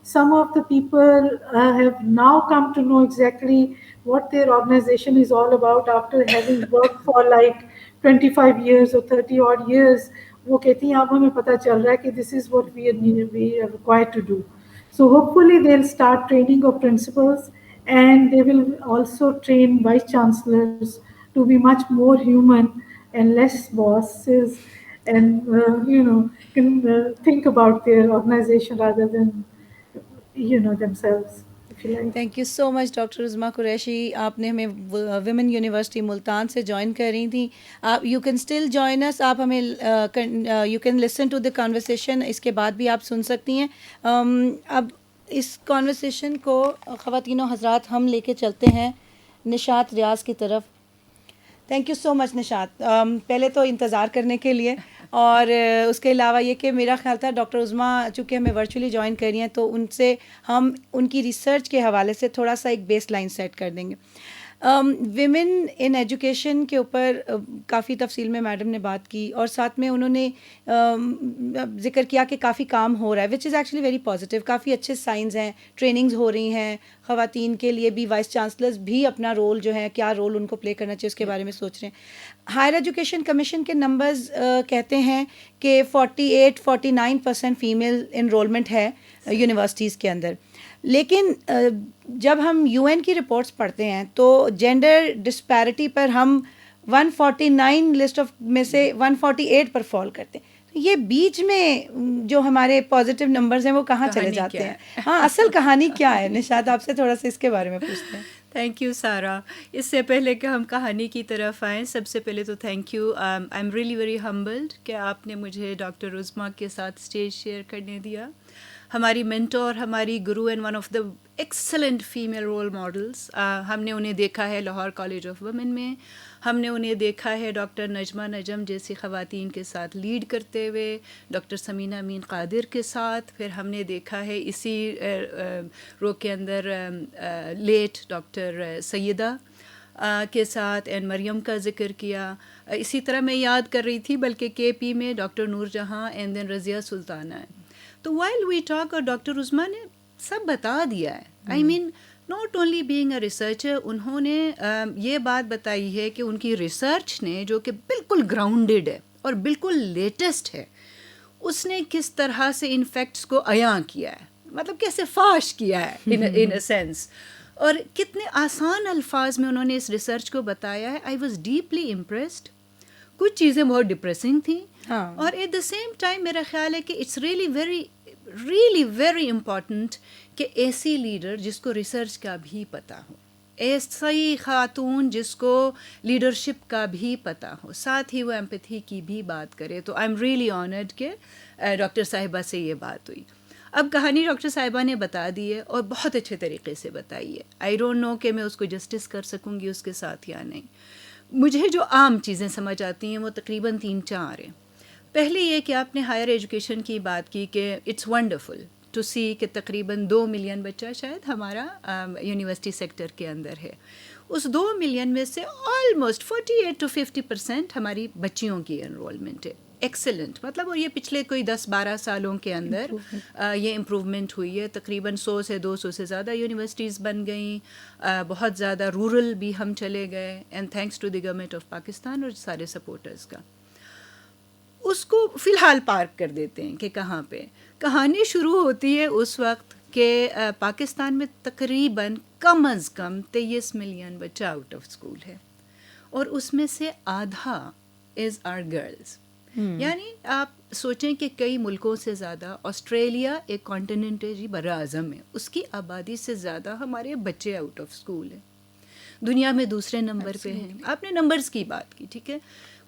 Some of the people have now come to know exactly what their organization is all about after having worked for like 25 years or 30 odd years. وہ کہتی ہیں اب ہمیں پتہ چل رہا ہے کہ this is what we are required to do. So hopefully they'll start training of principals and they will also train vice chancellors to be much more human and less bosses and can think about their organization rather than themselves. Thank you so much doctor Uzma Qureshi. آپ نے ہمیں women university Multan سے join کر رہی تھیں. آپ you can still join us. آپ ہمیں you can listen to the conversation. اس کے بعد بھی آپ سن سکتی ہیں. اب اس کانورسیشن کو خواتین و حضرات ہم لے کے چلتے ہیں نشاط ریاض کی طرف. تھینک یو سو مچ نشاط, پہلے تو انتظار کرنے کے لیے, اور اس کے علاوہ یہ کہ میرا خیال تھا ڈاکٹر عظمیٰ چونکہ ہمیں ورچولی جوائن کر رہی ہیں تو ان سے ہم ان کی ریسرچ کے حوالے سے تھوڑا سا ایک بیس لائن سیٹ کر دیں گے. ویمن ان ایجوکیشن کے اوپر کافی تفصیل میں میڈم نے بات کی, اور ساتھ میں انہوں نے ذکر کیا کہ کافی کام ہو رہا ہے, which is actually very positive. کافی اچھے سائنز ہیں, ٹریننگز ہو رہی ہیں, خواتین کے لیے بھی وائس چانسلرز بھی اپنا رول جو ہے, کیا رول ان کو پلے کرنا چاہیے اس کے بارے میں سوچ رہے ہیں. ہائر ایجوکیشن کمیشن کے نمبرز کہتے ہیں کہ 48-49% فیمیل انرولمنٹ ہے یونیورسٹیز کے اندر. لیکن جب ہم یو این کی رپورٹس پڑھتے ہیں تو جینڈر ڈسپیرٹی پر ہم 149 لسٹ آف میں سے 148 پر فال کرتے ہیں. یہ بیچ میں جو ہمارے پازیٹیو نمبرز ہیں وہ کہاں چلے جاتے ہیں؟ ہاں, اصل کہانی کیا ہے؟ نشاط آپ سے تھوڑا سا اس کے بارے میں پوچھتے ہیں. تھینک یو سارا. اس سے پہلے کہ ہم کہانی کی طرف آئیں, سب سے پہلے تو thank you. I am really very humbled کہ آپ نے مجھے ڈاکٹر عظمیٰ کے ساتھ اسٹیج شیئر کرنے دیا. ہماری مینٹور, ہماری guru and one of the excellent female role models. ہم نے انہیں دیکھا ہے لاہور کالج آف ویمن میں, ہم نے انہیں دیکھا ہے ڈاکٹر نجمہ نجم جیسی خواتین کے ساتھ لیڈ کرتے ہوئے, ڈاکٹر سمینہ امین قادر کے ساتھ, پھر ہم نے دیکھا ہے اسی رو کے اندر لیٹ ڈاکٹر سیدہ کے ساتھ, اینڈ مریم کا ذکر کیا. اسی طرح میں یاد کر رہی تھی بلکہ کے پی میں ڈاکٹر نور جہاں اینڈ دین رضیہ سلطانہ. تو وائل وی ٹاک, اور ڈاکٹر عظمیٰ نے سب بتا دیا ہے. I mean not only being a researcher, انہوں نے یہ بات بتائی ہے کہ ان کی ریسرچ نے, جو کہ بالکل گراؤنڈڈ ہے اور بالکل لیٹسٹ ہے, اس نے کس طرح سے ان فیکٹس کو عیاں کیا ہے, مطلب کیسے فاش کیا ہے ان اے سینس, اور کتنے آسان الفاظ میں انہوں نے اس ریسرچ کو بتایا ہے. I was deeply impressed. کچھ چیزیں بہت ڈپریسنگ تھیں, اور ایٹ دا سیم ٹائم میرا خیال ہے کہ اٹس ریئلی ویری امپورٹنٹ کہ ایسی لیڈر جس کو ریسرچ کا بھی پتہ ہو, ایسی خاتون جس کو لیڈرشپ کا بھی پتہ ہو, ساتھ ہی وہ ایمپتھی کی بھی بات کرے. تو آئی ایم ریئلی آنرڈ کہ ڈاکٹر صاحبہ سے یہ بات ہوئی. اب کہانی ڈاکٹر صاحبہ نے بتا دی ہے, اور بہت اچھے طریقے سے بتائی ہے. آئی ڈونٹ نو کہ میں اس کو جسٹس کر سکوں گی اس کے ساتھ یا نہیں. مجھے جو عام چیزیں سمجھ آتی ہیں وہ تقریباً 3-4 ہیں. پہلے یہ کہ آپ نے ہائر ایجوکیشن کی بات کی کہ اٹس ونڈرفل ٹو سی کہ تقریباً 2 ملین بچہ شاید ہمارا یونیورسٹی سیکٹر کے اندر ہے. اس 2 ملین میں سے آلموسٹ 48-50% ہماری بچیوں کی انرولمنٹ ہے. ایکسلنٹ, مطلب, اور یہ پچھلے کوئی 10-12 سالوں کے اندر یہ امپروومنٹ ہوئی ہے. تقریباً 100 سے 200 سے زیادہ یونیورسٹیز بن گئیں, بہت زیادہ رورل بھی ہم چلے گئے, and thanks to the government of Pakistan اور سارے سپورٹرز کا. اس کو فی الحال پارک کر دیتے ہیں کہ کہاں پہ کہانی شروع ہوتی ہے. اس وقت کہ پاکستان میں تقریباً کم از کم 23 ملین بچہ آؤٹ آف اسکول ہے, اور اس میں سے آدھا از آر گرلز. یعنی آپ سوچیں کہ کئی ملکوں سے زیادہ, آسٹریلیا ایک کانٹیننٹ ہے جی, بر اعظم ہے, اس کی آبادی سے زیادہ ہمارے بچے آؤٹ آف اسکول ہیں. دنیا میں دوسرے نمبر پہ ہیں. آپ نے نمبرز کی بات کی, ٹھیک ہے,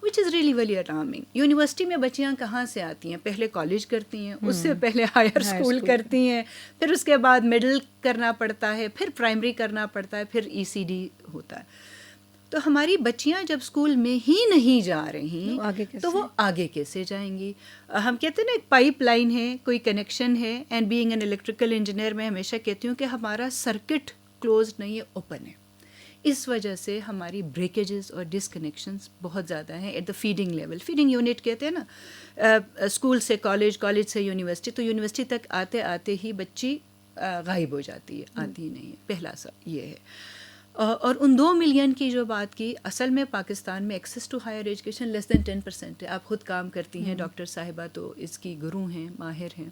which is really very alarming. University میں بچیاں کہاں سے آتی ہیں؟ پہلے کالج کرتی ہیں, اس سے پہلے ہائر اسکول کرتی ہیں, پھر اس کے بعد مڈل کرنا پڑتا ہے, پھر پرائمری کرنا پڑتا ہے, پھر ECD ہوتا ہے. تو ہماری بچیاں جب اسکول میں ہی نہیں جا رہی تو وہ آگے کیسے جائیں گی؟ ہم کہتے ہیں نا ایک پائپ لائن ہے, کوئی کنیکشن ہے. And being an electrical engineer میں ہمیشہ کہتی ہوں کہ ہمارا سرکٹ کلوز نہیں ہے, اوپن ہے. اس وجہ سے ہماری بریکیجز اور ڈسکنیکشنز بہت زیادہ ہیں at the feeding level. Feeding unit کہتے ہیں نا, اسکول سے کالج, کالج سے یونیورسٹی, تو یونیورسٹی تک آتے آتے ہی بچی غائب ہو جاتی ہے, آتی نہیں ہے. پہلا سا یہ ہے. اور ان 2 ملین کی جو بات کی, اصل میں پاکستان میں access to higher education less دین 10% ہے. آپ خود کام کرتی ہیں, ڈاکٹر صاحبہ تو اس کی گرو ہیں, ماہر ہیں.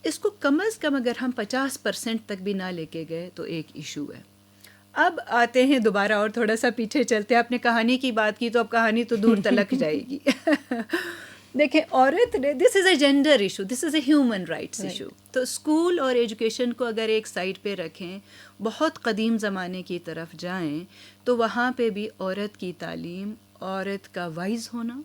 اس کو کم از کم اگر ہم 50% تک بھی نہ لے کے گئے تو ایک ایشو ہے. اب آتے ہیں دوبارہ اور تھوڑا سا پیچھے چلتے ہیں. آپ نے کہانی کی بات کی تو اب کہانی تو دور تلک جائے گی. دیکھیں عورت نے this is a gender issue, this is a human rights issue. تو اسکول اور ایجوکیشن کو اگر ایک سائڈ پہ رکھیں, بہت قدیم زمانے کی طرف جائیں تو وہاں پہ بھی عورت کی تعلیم, عورت کا وائز ہونا,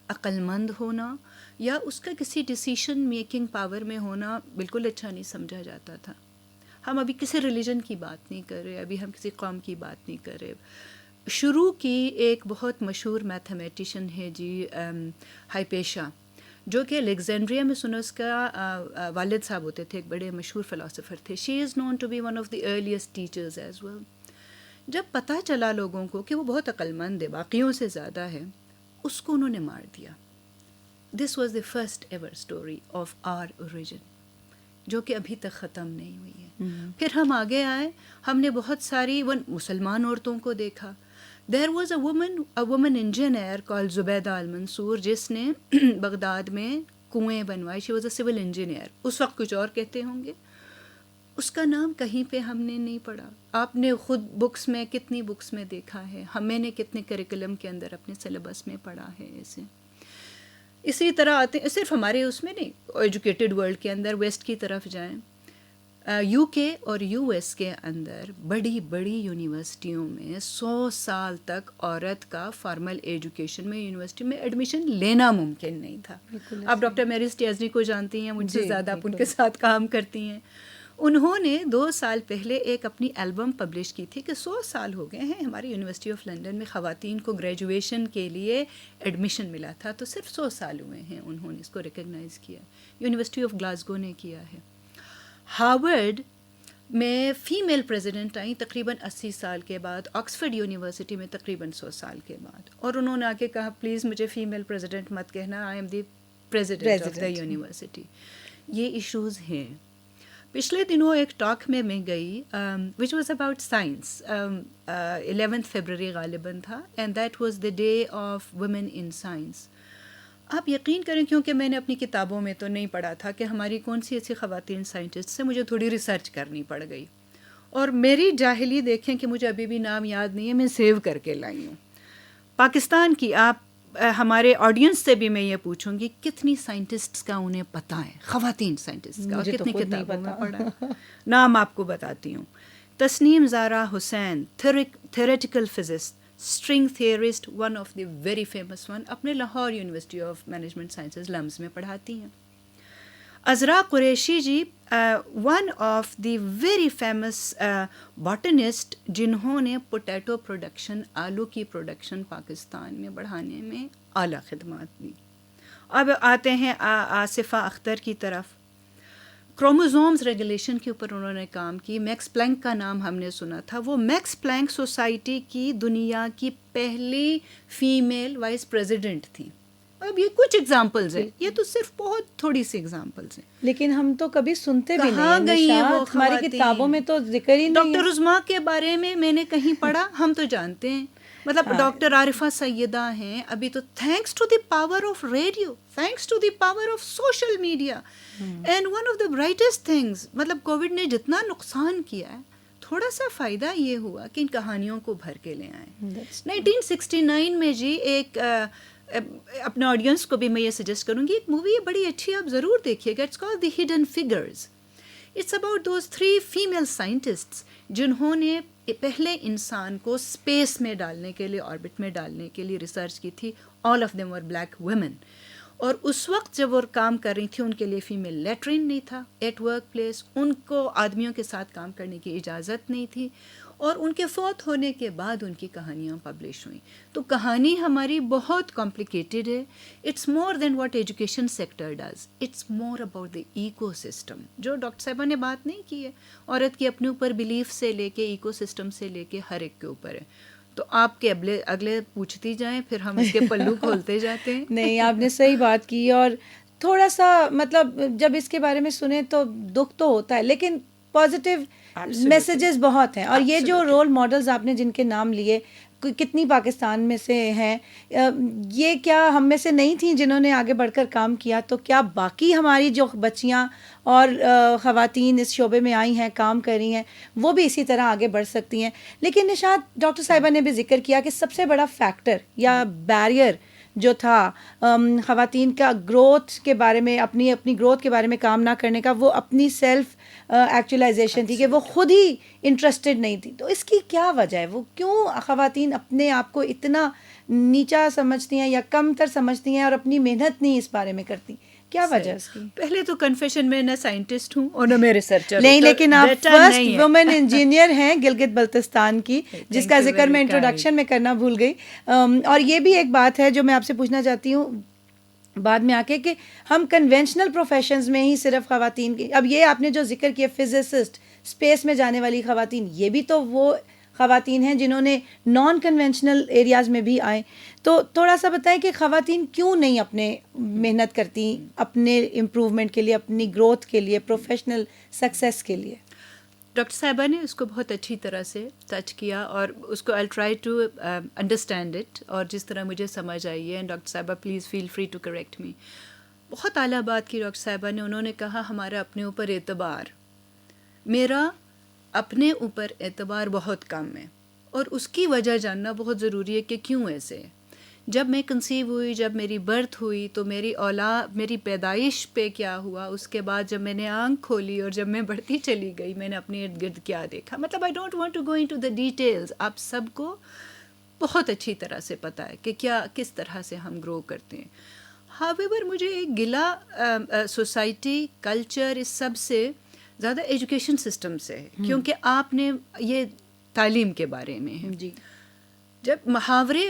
عقل مند ہونا یا اس کا کسی ڈیسیشن میکنگ پاور میں ہونا بالکل اچھا نہیں سمجھا جاتا تھا. ہم ابھی کسی ریلیجن کی بات نہیں کر رہے, ابھی ہم کسی قوم کی بات نہیں کر رہے. شروع کی ایک بہت مشہور میتھمیٹیشین ہے جی ہائپیشا, جو کہ الیگزینڈریا میں سنا, اس کا والد صاحب ہوتے تھے, ایک بڑے مشہور فلاسفر تھے. She is known to be one of the earliest teachers as well. جب پتہ چلا لوگوں کو کہ وہ بہت عقل مند ہے, باقیوں سے زیادہ ہے, اس کو انہوں نے مار دیا. This was the first ever story of our origin, جو کہ ابھی تک ختم نہیں ہوئی ہے. پھر ہم آگے آئے, ہم نے بہت ساری مسلمان عورتوں کو دیکھا. There was a woman engineer called Zubaida Almansur, جس نے بغداد میں کنویں بنوائے. She was a civil engineer. اس وقت کچھ اور کہتے ہوں گے, اس کا نام کہیں پہ ہم نے نہیں پڑھا. آپ نے خود بکس میں, کتنی بکس میں دیکھا ہے, میں نے کتنے کریکولم کے اندر اپنے سلیبس میں پڑھا ہے اسے. اسی طرح آتے ہیں, صرف ہمارے اس میں نہیں, ایجوکیٹڈ ورلڈ کے اندر ویسٹ کی طرف جائیں, یو کے اور یو ایس کے اندر بڑی بڑی یونیورسٹیوں میں 100 سال تک عورت کا فارمل ایجوکیشن میں یونیورسٹی میں ایڈمیشن لینا ممکن نہیں تھا. آپ ڈاکٹر میری اسٹیزنی کو جانتی ہیں, مجھ سے زیادہ آپ ان کے ساتھ کام کرتی ہیں. انہوں نے 2 سال پہلے ایک اپنی البم پبلش کی تھی کہ 100 سال ہو گئے ہیں ہماری یونیورسٹی آف لنڈن میں خواتین کو گریجویشن کے لیے ایڈمیشن ملا تھا, تو صرف 100 سال ہوئے ہیں. انہوں نے اس کو ریکگنائز کیا. یونیورسٹی آف گلاسگو نے کیا ہے. ہارورڈ میں فیمیل پریزیڈنٹ آئیں تقریباً 80 سال کے بعد, آکسفورڈ یونیورسٹی میں تقریباً 100 سال کے بعد, اور انہوں نے آ کے کہا پلیز مجھے فیمیل پریزیڈنٹ مت کہنا, I am the president of the university. یہ ایشوز ہیں. پچھلے دنوں ایک ٹاک میں گئی which was about science, 11 February غالباً تھا, and that was the day of women in science. آپ یقین کریں, کیونکہ میں نے اپنی کتابوں میں تو نہیں پڑھا تھا کہ ہماری کون سی ایسی خواتین سائنٹسٹ سے, مجھے تھوڑی ریسرچ کرنی پڑ گئی. اور میری جاہلی دیکھیں کہ مجھے ابھی بھی نام یاد نہیں ہے, میں سیو کر کے لائی ہوں. پاکستان کی آپ ہمارے آڈینس سے بھی میں یہ پوچھوں گی کتنی سائنٹسٹس کا انہیں پتہ ہے, خواتین سائنٹسٹ کا, کتنی کتابوں میں پڑھا. نام آپ کو بتاتی ہوں. Tasneem Zahra Husain, theoretical physicist, string theorist, one of the very famous one, اپنے Lahore university of management sciences LUMS میں پڑھاتی ہیں. Azra Qureshi ji, one of the very famous botanist, جنہوں نے پوٹیٹو پروڈکشن, آلو کی پروڈکشن پاکستان میں بڑھانے میں اعلیٰ خدمات دی. اب آتے ہیں آصفہ اختر کی طرف. کروموزومز ریگولیشن کے اوپر انہوں نے کام کی. میکس پلانک کا نام ہم نے سنا تھا. وہ میکس پلانک سوسائٹی کی دنیا کی پہلی فیمیل وائس پریزیڈنٹ تھیں. اب یہ کچھ ایگزامپلز ہیں, یہ تو صرف بہت تھوڑی سی ایگزامپلز ہیں, لیکن ہم تو کبھی سنتے بھی کہاں نہیں. گئی ہیں وہ ہماری کتابوں میں تو ذکر ہی نہیں. ڈاکٹر عظمیٰ کے بارے میں نے کہیں پڑھا, ہم تو جانتے ہیں, مطلب ڈاکٹر عارفہ سیدہ ہیں. ابھی تو thanks to the power of radio, thanks to the power of social media, and one of the brightest things, مطلب کووڈ نے جتنا نقصان کیا ہے, تھوڑا سا فائدہ یہ ہوا کہ ان کہانیوں کو بھر کے لے آئیں. 1969 میں جی ایک اپنے آڈینس کو بھی میں یہ سجیسٹ کروں گی, ایک مووی ہے بڑی اچھی, آپ ضرور دیکھیے گا. It's called the hidden figures. It's about those 3 female scientists جنہوں نے پہلے انسان کو اسپیس میں ڈالنے کے لیے, آربٹ میں ڈالنے کے لیے ریسرچ کی تھی. All of them were black women. اور اس وقت جب وہ کام کر رہی تھی ان کے لیے فیمیل لیٹرین نہیں تھا ایٹ ورک پلیس, ان کو آدمیوں کے ساتھ کام کرنے کی اجازت نہیں تھی, اور ان کے فوت ہونے کے بعد ان کی کہانیاں پبلش ہوئیں. تو کہانی ہماری بہت کمپلیکیٹڈ ہے. It's more than what education sector does, it's more about the ecosystem, جو ڈاکٹر صاحبہ نے بات نہیں کی ہے. عورت کی اپنے اوپر بلیف سے لے کے ایکو سسٹم سے لے کے ہر ایک کے اوپر ہے. تو آپ کے اگلے پوچھتی جائیں, پھر ہم اس کے پلو کھولتے جاتے ہیں. نہیں, آپ نے صحیح بات کی. اور تھوڑا سا مطلب جب اس کے بارے میں سنیں تو دکھ تو ہوتا ہے, لیکن پازیٹیو میسیجز بہت ہیں. اور یہ جو رول ماڈلز آپ نے جن کے نام لیے, کتنی پاکستان میں سے ہیں, یہ کیا ہم میں سے نہیں تھیں جنہوں نے آگے بڑھ کر کام کیا؟ تو کیا باقی ہماری جو بچیاں اور خواتین اس شعبے میں آئی ہیں, کام کر رہی ہیں, وہ بھی اسی طرح آگے بڑھ سکتی ہیں؟ لیکن نشاط ڈاکٹر صاحبہ نے بھی ذکر کیا کہ سب سے بڑا فیکٹر یا بیریئر جو تھا خواتین کا گروتھ کے بارے میں، اپنی گروتھ کے بارے میں کام نہ کرنے کا، وہ اپنی سیلف ایکچولائزیشن تھی کہ وہ خود ہی انٹرسٹڈ نہیں تھی. تو اس کی کیا وجہ ہے؟ وہ کیوں خواتین اپنے آپ کو اتنا نیچا سمجھتی ہیں یا کم تر سمجھتی ہیں اور اپنی محنت نہیں اس بارے میں کرتی؟ کیا وجہ ہے اس کی؟ پہلے تو کنفیشن میں نہ سائنٹسٹ ہوں اور نہ میں ریسرچر نہیں، لیکن آپ فرسٹ وومن انجینئر ہیں گلگت بلتستان کی، جس کا ذکر میں انٹروڈکشن میں کرنا بھول گئی. اور یہ بھی ایک بات ہے جو میں آپ سے پوچھنا چاہتی ہوں بعد میں آ کے، کہ ہم کنونشنل پروفیشنز میں ہی صرف خواتین کی، اب یہ آپ نے جو ذکر کیا فزسسٹ، اسپیس میں جانے والی خواتین، یہ بھی تو وہ خواتین ہیں جنہوں نے نان کنونشنل ایریاز میں بھی آئے. تو تھوڑا سا بتائیں کہ خواتین کیوں نہیں اپنے محنت کرتی اپنے امپروومنٹ کے لیے، اپنی گروتھ کے لیے، پروفیشنل سکسیس کے لیے؟ ڈاکٹر صاحبہ نے اس کو بہت اچھی طرح سے ٹچ کیا، اور اس کو I try to understand it, اور جس طرح مجھے سمجھ آئی ہے. ڈاکٹر صاحبہ please feel free to correct me. بہت اعلیٰ بات کی ڈاکٹر صاحبہ نے. انہوں نے کہا ہمارا اپنے اوپر اعتبار، میرا اپنے اوپر اعتبار بہت کم ہے، اور اس کی وجہ جاننا بہت ضروری ہے کہ کیوں ایسے ہے. جب میں کنسیو ہوئی، جب میری برتھ ہوئی، تو میری پیدائش پہ کیا ہوا، اس کے بعد جب میں نے آنکھ کھولی اور جب میں بڑھتی چلی گئی، میں نے اپنے ارد گرد کیا دیکھا. مطلب I don't want to go into the details, آپ سب کو بہت اچھی طرح سے پتہ ہے کہ کس طرح سے ہم گرو کرتے ہیں. ہاویور مجھے ایک گلا سوسائٹی، کلچر، اس سب سے زیادہ ایجوکیشن سسٹم سے ہے، کیونکہ آپ نے یہ تعلیم کے بارے میں ہے. جی، جب محاورے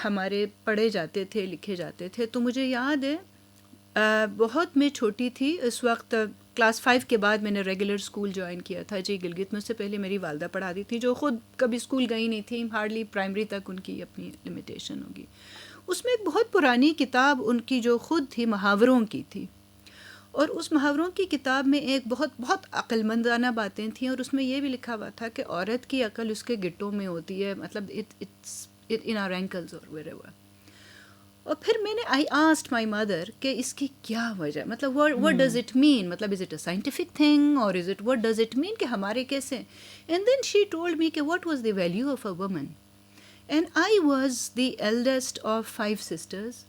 ہمارے پڑھے جاتے تھے، لکھے جاتے تھے، تو مجھے یاد ہے بہت میں چھوٹی تھی اس وقت، کلاس 5 کے بعد میں نے ریگولر اسکول جوائن کیا تھا. جی گلگت میں، سے پہلے میری والدہ پڑھاتی تھی، جو خود کبھی اسکول گئی نہیں تھی، ہارڈلی پرائمری تک ان کی اپنی لمیٹیشن ہوگی. اس میں ایک بہت پرانی کتاب ان کی جو خود تھی محاوروں کی تھی، اور اس محاوروں کی کتاب میں ایک بہت عقل مندانہ باتیں تھیں، اور اس میں یہ بھی لکھا ہوا تھا کہ عورت کی عقل اس کے گٹوں میں ہوتی ہے، مطلب ان آر اینکلز اور wherever. اور پھر میں نے آئی آسکڈ مائی مدر کہ اس کی کیا وجہ، مطلب what does it mean، مطلب is it a scientific thing or is it what does it mean کہ ہمارے کیسے. And then she told me کہ what was the value of a woman, and I was the eldest of 5 sisters.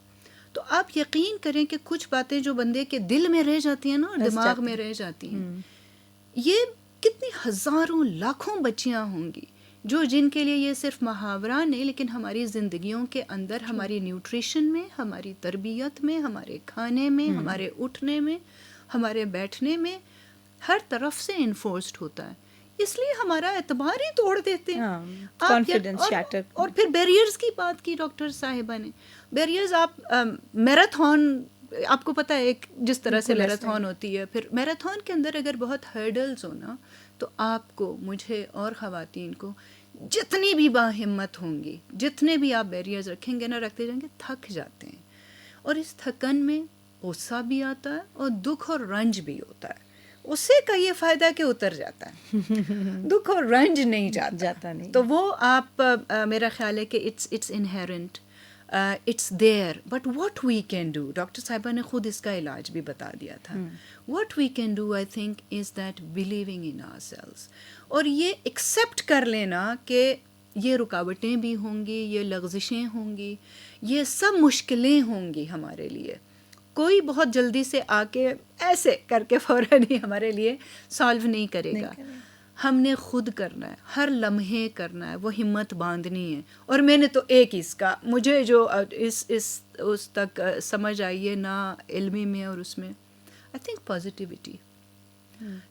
تو آپ یقین کریں کہ کچھ باتیں جو بندے کے دل میں رہ جاتی ہیں نا، اور دماغ میں رہ جاتی ہیں، یہ کتنی ہزاروں لاکھوں بچیاں ہوں گی جن کے لیے یہ صرف محاورہ نہیں، لیکن ہماری زندگیوں کے اندر، ہماری نیوٹریشن میں، ہماری تربیت میں، ہمارے کھانے میں، ہمارے اٹھنے میں، ہمارے بیٹھنے میں، ہر طرف سے انفورسڈ ہوتا ہے. اس لیے ہمارا اعتبار ہی توڑ دیتے ہیں. اور پھر بیریئرز کی بات کی ڈاکٹر صاحبہ نے. بیریئرز، آپ میراتھن، آپ کو پتہ ہے ایک جس طرح سے میراتھن ہوتی ہے، پھر میراتھن کے اندر اگر بہت ہرڈلز ہونا، تو آپ کو، مجھے اور خواتین کو جتنی بھی باہمت ہوں گی، جتنے بھی آپ بیریئرز رکھیں گے نا، رکھتے جائیں گے، تھک جاتے ہیں. اور اس تھکن میں غصہ بھی آتا ہے اور دکھ اور رنج بھی ہوتا ہے. غصے کا یہ فائدہ کہ اتر جاتا ہے، دکھ اور رنج نہیں جاتا نہیں. تو وہ آپ، میرا خیال ہے کہ it's inherent, it's there. But what we can do, doctor صاحبہ نے خود اس کا علاج بھی بتا دیا تھا. What we can do I think is that believing in ourselves, اور یہ ایکسیپٹ کر لینا کہ یہ رکاوٹیں بھی ہوں گی، یہ لغزشیں ہوں گی، یہ سب مشکلیں ہوں گی ہمارے لیے. کوئی بہت جلدی سے آ کے ایسے کر کے فوراً ہی ہمارے لیے سالو نہیں کرے گا. ہم نے خود کرنا ہے، ہر لمحے کرنا ہے، وہ ہمت باندھنی ہے. اور میں نے تو ایک اس کا، مجھے جو اس تک سمجھ آئی ہے نا علمی میں اور اس میں، آئی تھنک پازیٹیوٹی.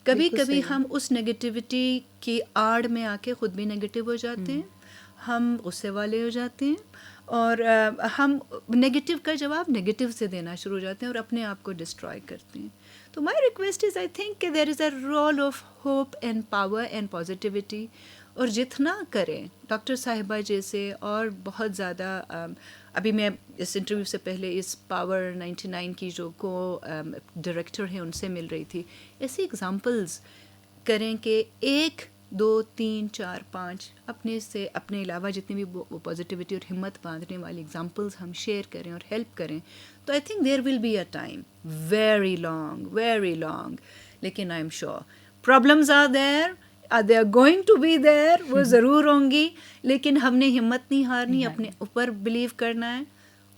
کبھی کبھی ہم اس نگیٹیوٹی کی آڑ میں آ کے خود بھی نگیٹیو ہو جاتے ہیں، ہم غصے والے ہو جاتے ہیں، اور ہم نگیٹیو کا جواب نگیٹیو سے دینا شروع ہو جاتے ہیں اور اپنے آپ کو ڈسٹرائے کرتے ہیں. تو my request is, I think کہ there is a role of hope and power and positivity. اور جتنا کریں ڈاکٹر صاحبہ جیسے، اور بہت زیادہ، ابھی میں اس انٹرویو سے پہلے اس پاور 99 کی جو کو ڈائریکٹر ہیں ان سے مل رہی تھی، ایسی ایگزامپلز کریں کہ 1 2 3 4 5 اپنے علاوہ جتنی بھی پازیٹیوٹی اور ہمت باندھنے والی ایگزامپلز ہم شیئر کریں اور ہیلپ کریں. تو I think there will be a time, very long, لیکن I am sure problems are there, they are going to be there, وہ ضرور ہوں گی، لیکن ہم نے ہمت نہیں ہارنی، اپنے اوپر بلیو کرنا ہے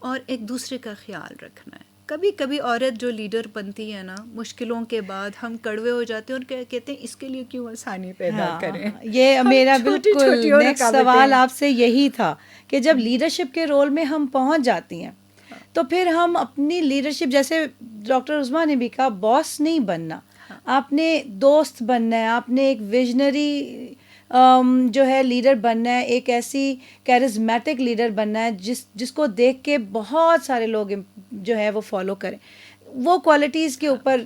اور ایک دوسرے کا خیال رکھنا ہے. کبھی کبھی عورت جو لیڈر بنتی ہے نا، مشکلوں کے بعد ہم کڑوے ہو جاتے ہیں اور کہتے ہیں اس کے لیے کیوں آسانی پیدا کریں. یہ میرا بالکل نیکسٹ سوال آپ سے یہی تھا کہ جب لیڈرشپ کے رول میں ہم پہنچ جاتی ہیں تو پھر ہم اپنی لیڈرشپ، جیسے ڈاکٹر عظمیٰ نے بھی کہا، باس نہیں بننا، آپ نے دوست بننا ہے، آپ نے ایک ویژنری جو ہے لیڈر بننا ہے، ایک ایسی کیرزمیٹک لیڈر بننا ہے جس کو دیکھ کے بہت سارے لوگ جو ہے وہ فالو کریں. وہ کوالٹیز کے اوپر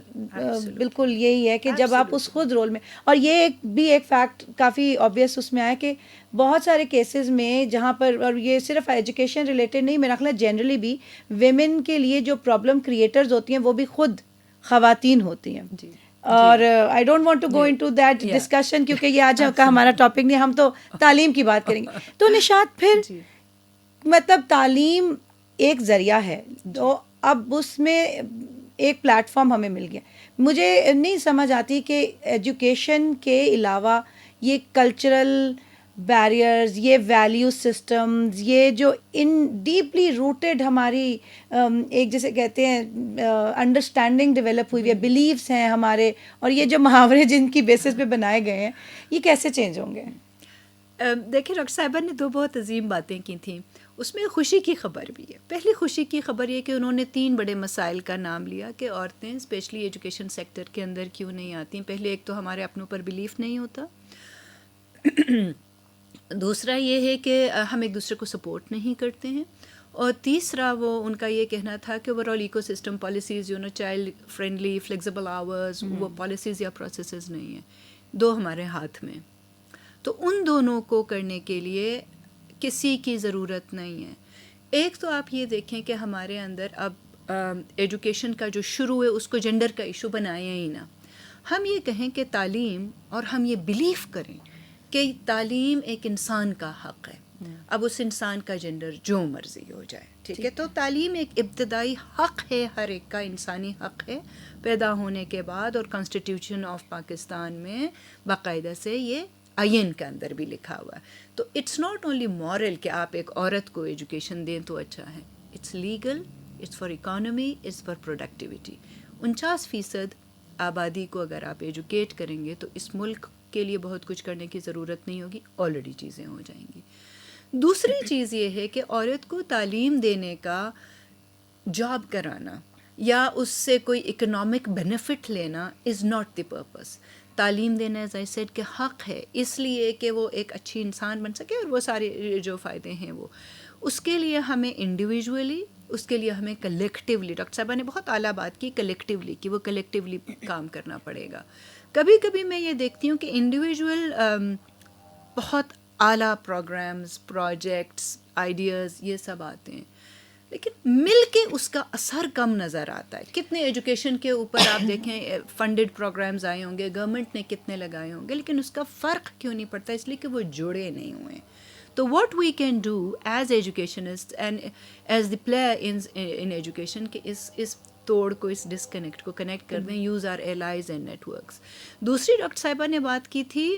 بالکل یہی ہے کہ جب آپ اس خود رول میں، اور یہ بھی ایک فیکٹ کافی آبویس اس میں آیا کہ بہت سارے کیسز میں جہاں پر، اور یہ صرف ایجوکیشن ریلیٹڈ نہیں، میرا خیال ہے جنرلی بھی ویمن کے لیے جو پرابلم کریٹرز ہوتی ہیں وہ بھی خود خواتین ہوتی ہیں. اور I don't want to go into that discussion کیونکہ یہ آج کا ہمارا ٹاپک نہیں، ہم تو تعلیم کی بات کریں گے. تو نشاط، پھر مطلب تعلیم ایک ذریعہ ہے، تو اب اس میں ایک پلیٹ فارم ہمیں مل گیا. مجھے نہیں سمجھ آتی کہ ایجوکیشن کے علاوہ یہ کلچرل بیریئرز، یہ ویلیو سسٹمز، یہ جو ان ڈیپلی روٹیڈ ہماری ایک جیسے کہتے ہیں انڈرسٹینڈنگ ڈیولپ ہوئی ہے، بلیفس ہیں ہمارے، اور یہ جو محاورے جن کی بیسس پہ بنائے گئے ہیں، یہ کیسے چینج ہوں گے؟ دیکھیں ڈاکٹر صاحبہ نے دو بہت عظیم باتیں کی تھیں، اس میں خوشی کی خبر بھی ہے. پہلی خوشی کی خبر یہ کہ انہوں نے 3 بڑے مسائل کا نام لیا کہ عورتیں اسپیشلی ایجوکیشن سیکٹر کے اندر کیوں نہیں آتی. پہلے ایک تو ہمارے اپنوں پر بلیف نہیں ہوتا، دوسرا یہ ہے کہ ہم ایک دوسرے کو سپورٹ نہیں کرتے ہیں، اور تیسرا وہ ان کا یہ کہنا تھا کہ overall ecosystem policies child friendly flexible hours, وہ پالیسیز یا پروسیسز نہیں ہیں. دو ہمارے ہاتھ میں، تو ان دونوں کو کرنے کے لیے کسی کی ضرورت نہیں ہے. ایک تو آپ یہ دیکھیں کہ ہمارے اندر اب ایجوکیشن کا جو شروع ہے اس کو جنڈر کا ایشو بنایا ہی نہ. ہم یہ کہیں کہ تعلیم، اور ہم یہ بلیف کریں کہ تعلیم ایک انسان کا حق ہے. اب اس انسان کا جنڈر جو مرضی ہو جائے، ٹھیک ہے. تو تعلیم ایک ابتدائی حق ہے، ہر ایک کا انسانی حق ہے پیدا ہونے کے بعد، اور کانسٹیٹیوشن آف پاکستان میں باقاعدہ سے یہ آئین کے اندر بھی لکھا ہوا ہے. تو اٹس ناٹ اونلی مورل کہ آپ ایک عورت کو ایجوکیشن دیں تو اچھا ہے، it's legal, it's for economy, it's for productivity. 49% آبادی کو اگر آپ ایجوکیٹ کریں گے تو اس ملک کے لیے بہت کچھ کرنے کی ضرورت نہیں ہوگی، آلریڈی چیزیں ہو جائیں گی. دوسری چیز یہ ہے کہ عورت کو تعلیم دینے کا، جاب کرانا یا اس سے کوئی اکنامک بینیفٹ لینا از ناٹ دی پرپز. تعلیم دینا ایز آئی سیڈ کہ حق ہے، اس لیے کہ وہ ایک اچھی انسان بن سکے، اور وہ سارے جو فائدے ہیں وہ اس کے لیے ہمیں انڈیویجولی، اس کے لیے ہمیں کلیکٹیولی، ڈاکٹر صاحبہ نے بہت اعلیٰ بات کی کلیکٹیولی، کہ وہ کلیکٹیولی کام کرنا پڑے گا. کبھی کبھی میں یہ دیکھتی ہوں کہ انڈیویجول بہت اعلیٰ پروگرامز، پروجیکٹس، آئیڈیاز یہ سب آتے ہیں، لیکن مل کے اس کا اثر کم نظر آتا ہے. کتنے ایجوکیشن کے اوپر آپ دیکھیں فنڈڈ پروگرامز آئے ہوں گے، گورنمنٹ نے کتنے لگائے ہوں گے، لیکن اس کا فرق کیوں نہیں پڑتا؟ اس لیے کہ وہ جڑے نہیں ہوئے. تو what we can do as educationist and as the player in education کہ اس توڑ کو، اس ڈسکنیکٹ کو کنیکٹ کر دیں، use our allies and networks. دوسری ڈاکٹر صاحبہ نے بات کی تھی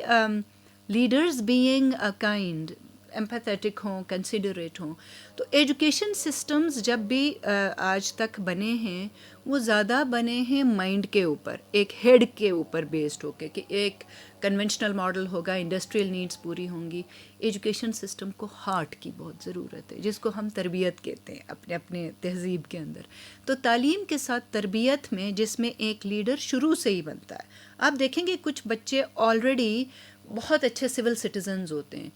لیڈرز بینگ کائنڈ، ایمپیتھیٹک ہوں، کنسیڈریٹ ہوں. تو ایجوکیشن سسٹمز جب بھی آج تک بنے ہیں وہ زیادہ بنے ہیں مائنڈ کے اوپر، ایک ہیڈ کے اوپر بیسڈ ہو کے، کہ ایک کنونشنل ماڈل ہوگا، انڈسٹریل نیڈز پوری ہوں گی. ایجوکیشن سسٹم کو ہارٹ کی بہت ضرورت ہے، جس کو ہم تربیت کہتے ہیں اپنے تہذیب کے اندر. تو تعلیم کے ساتھ تربیت میں، جس میں ایک لیڈر شروع سے ہی بنتا ہے. آپ دیکھیں گے کچھ بچے آلریڈی بہت اچھے سول سٹیزنز ہوتے ہیں،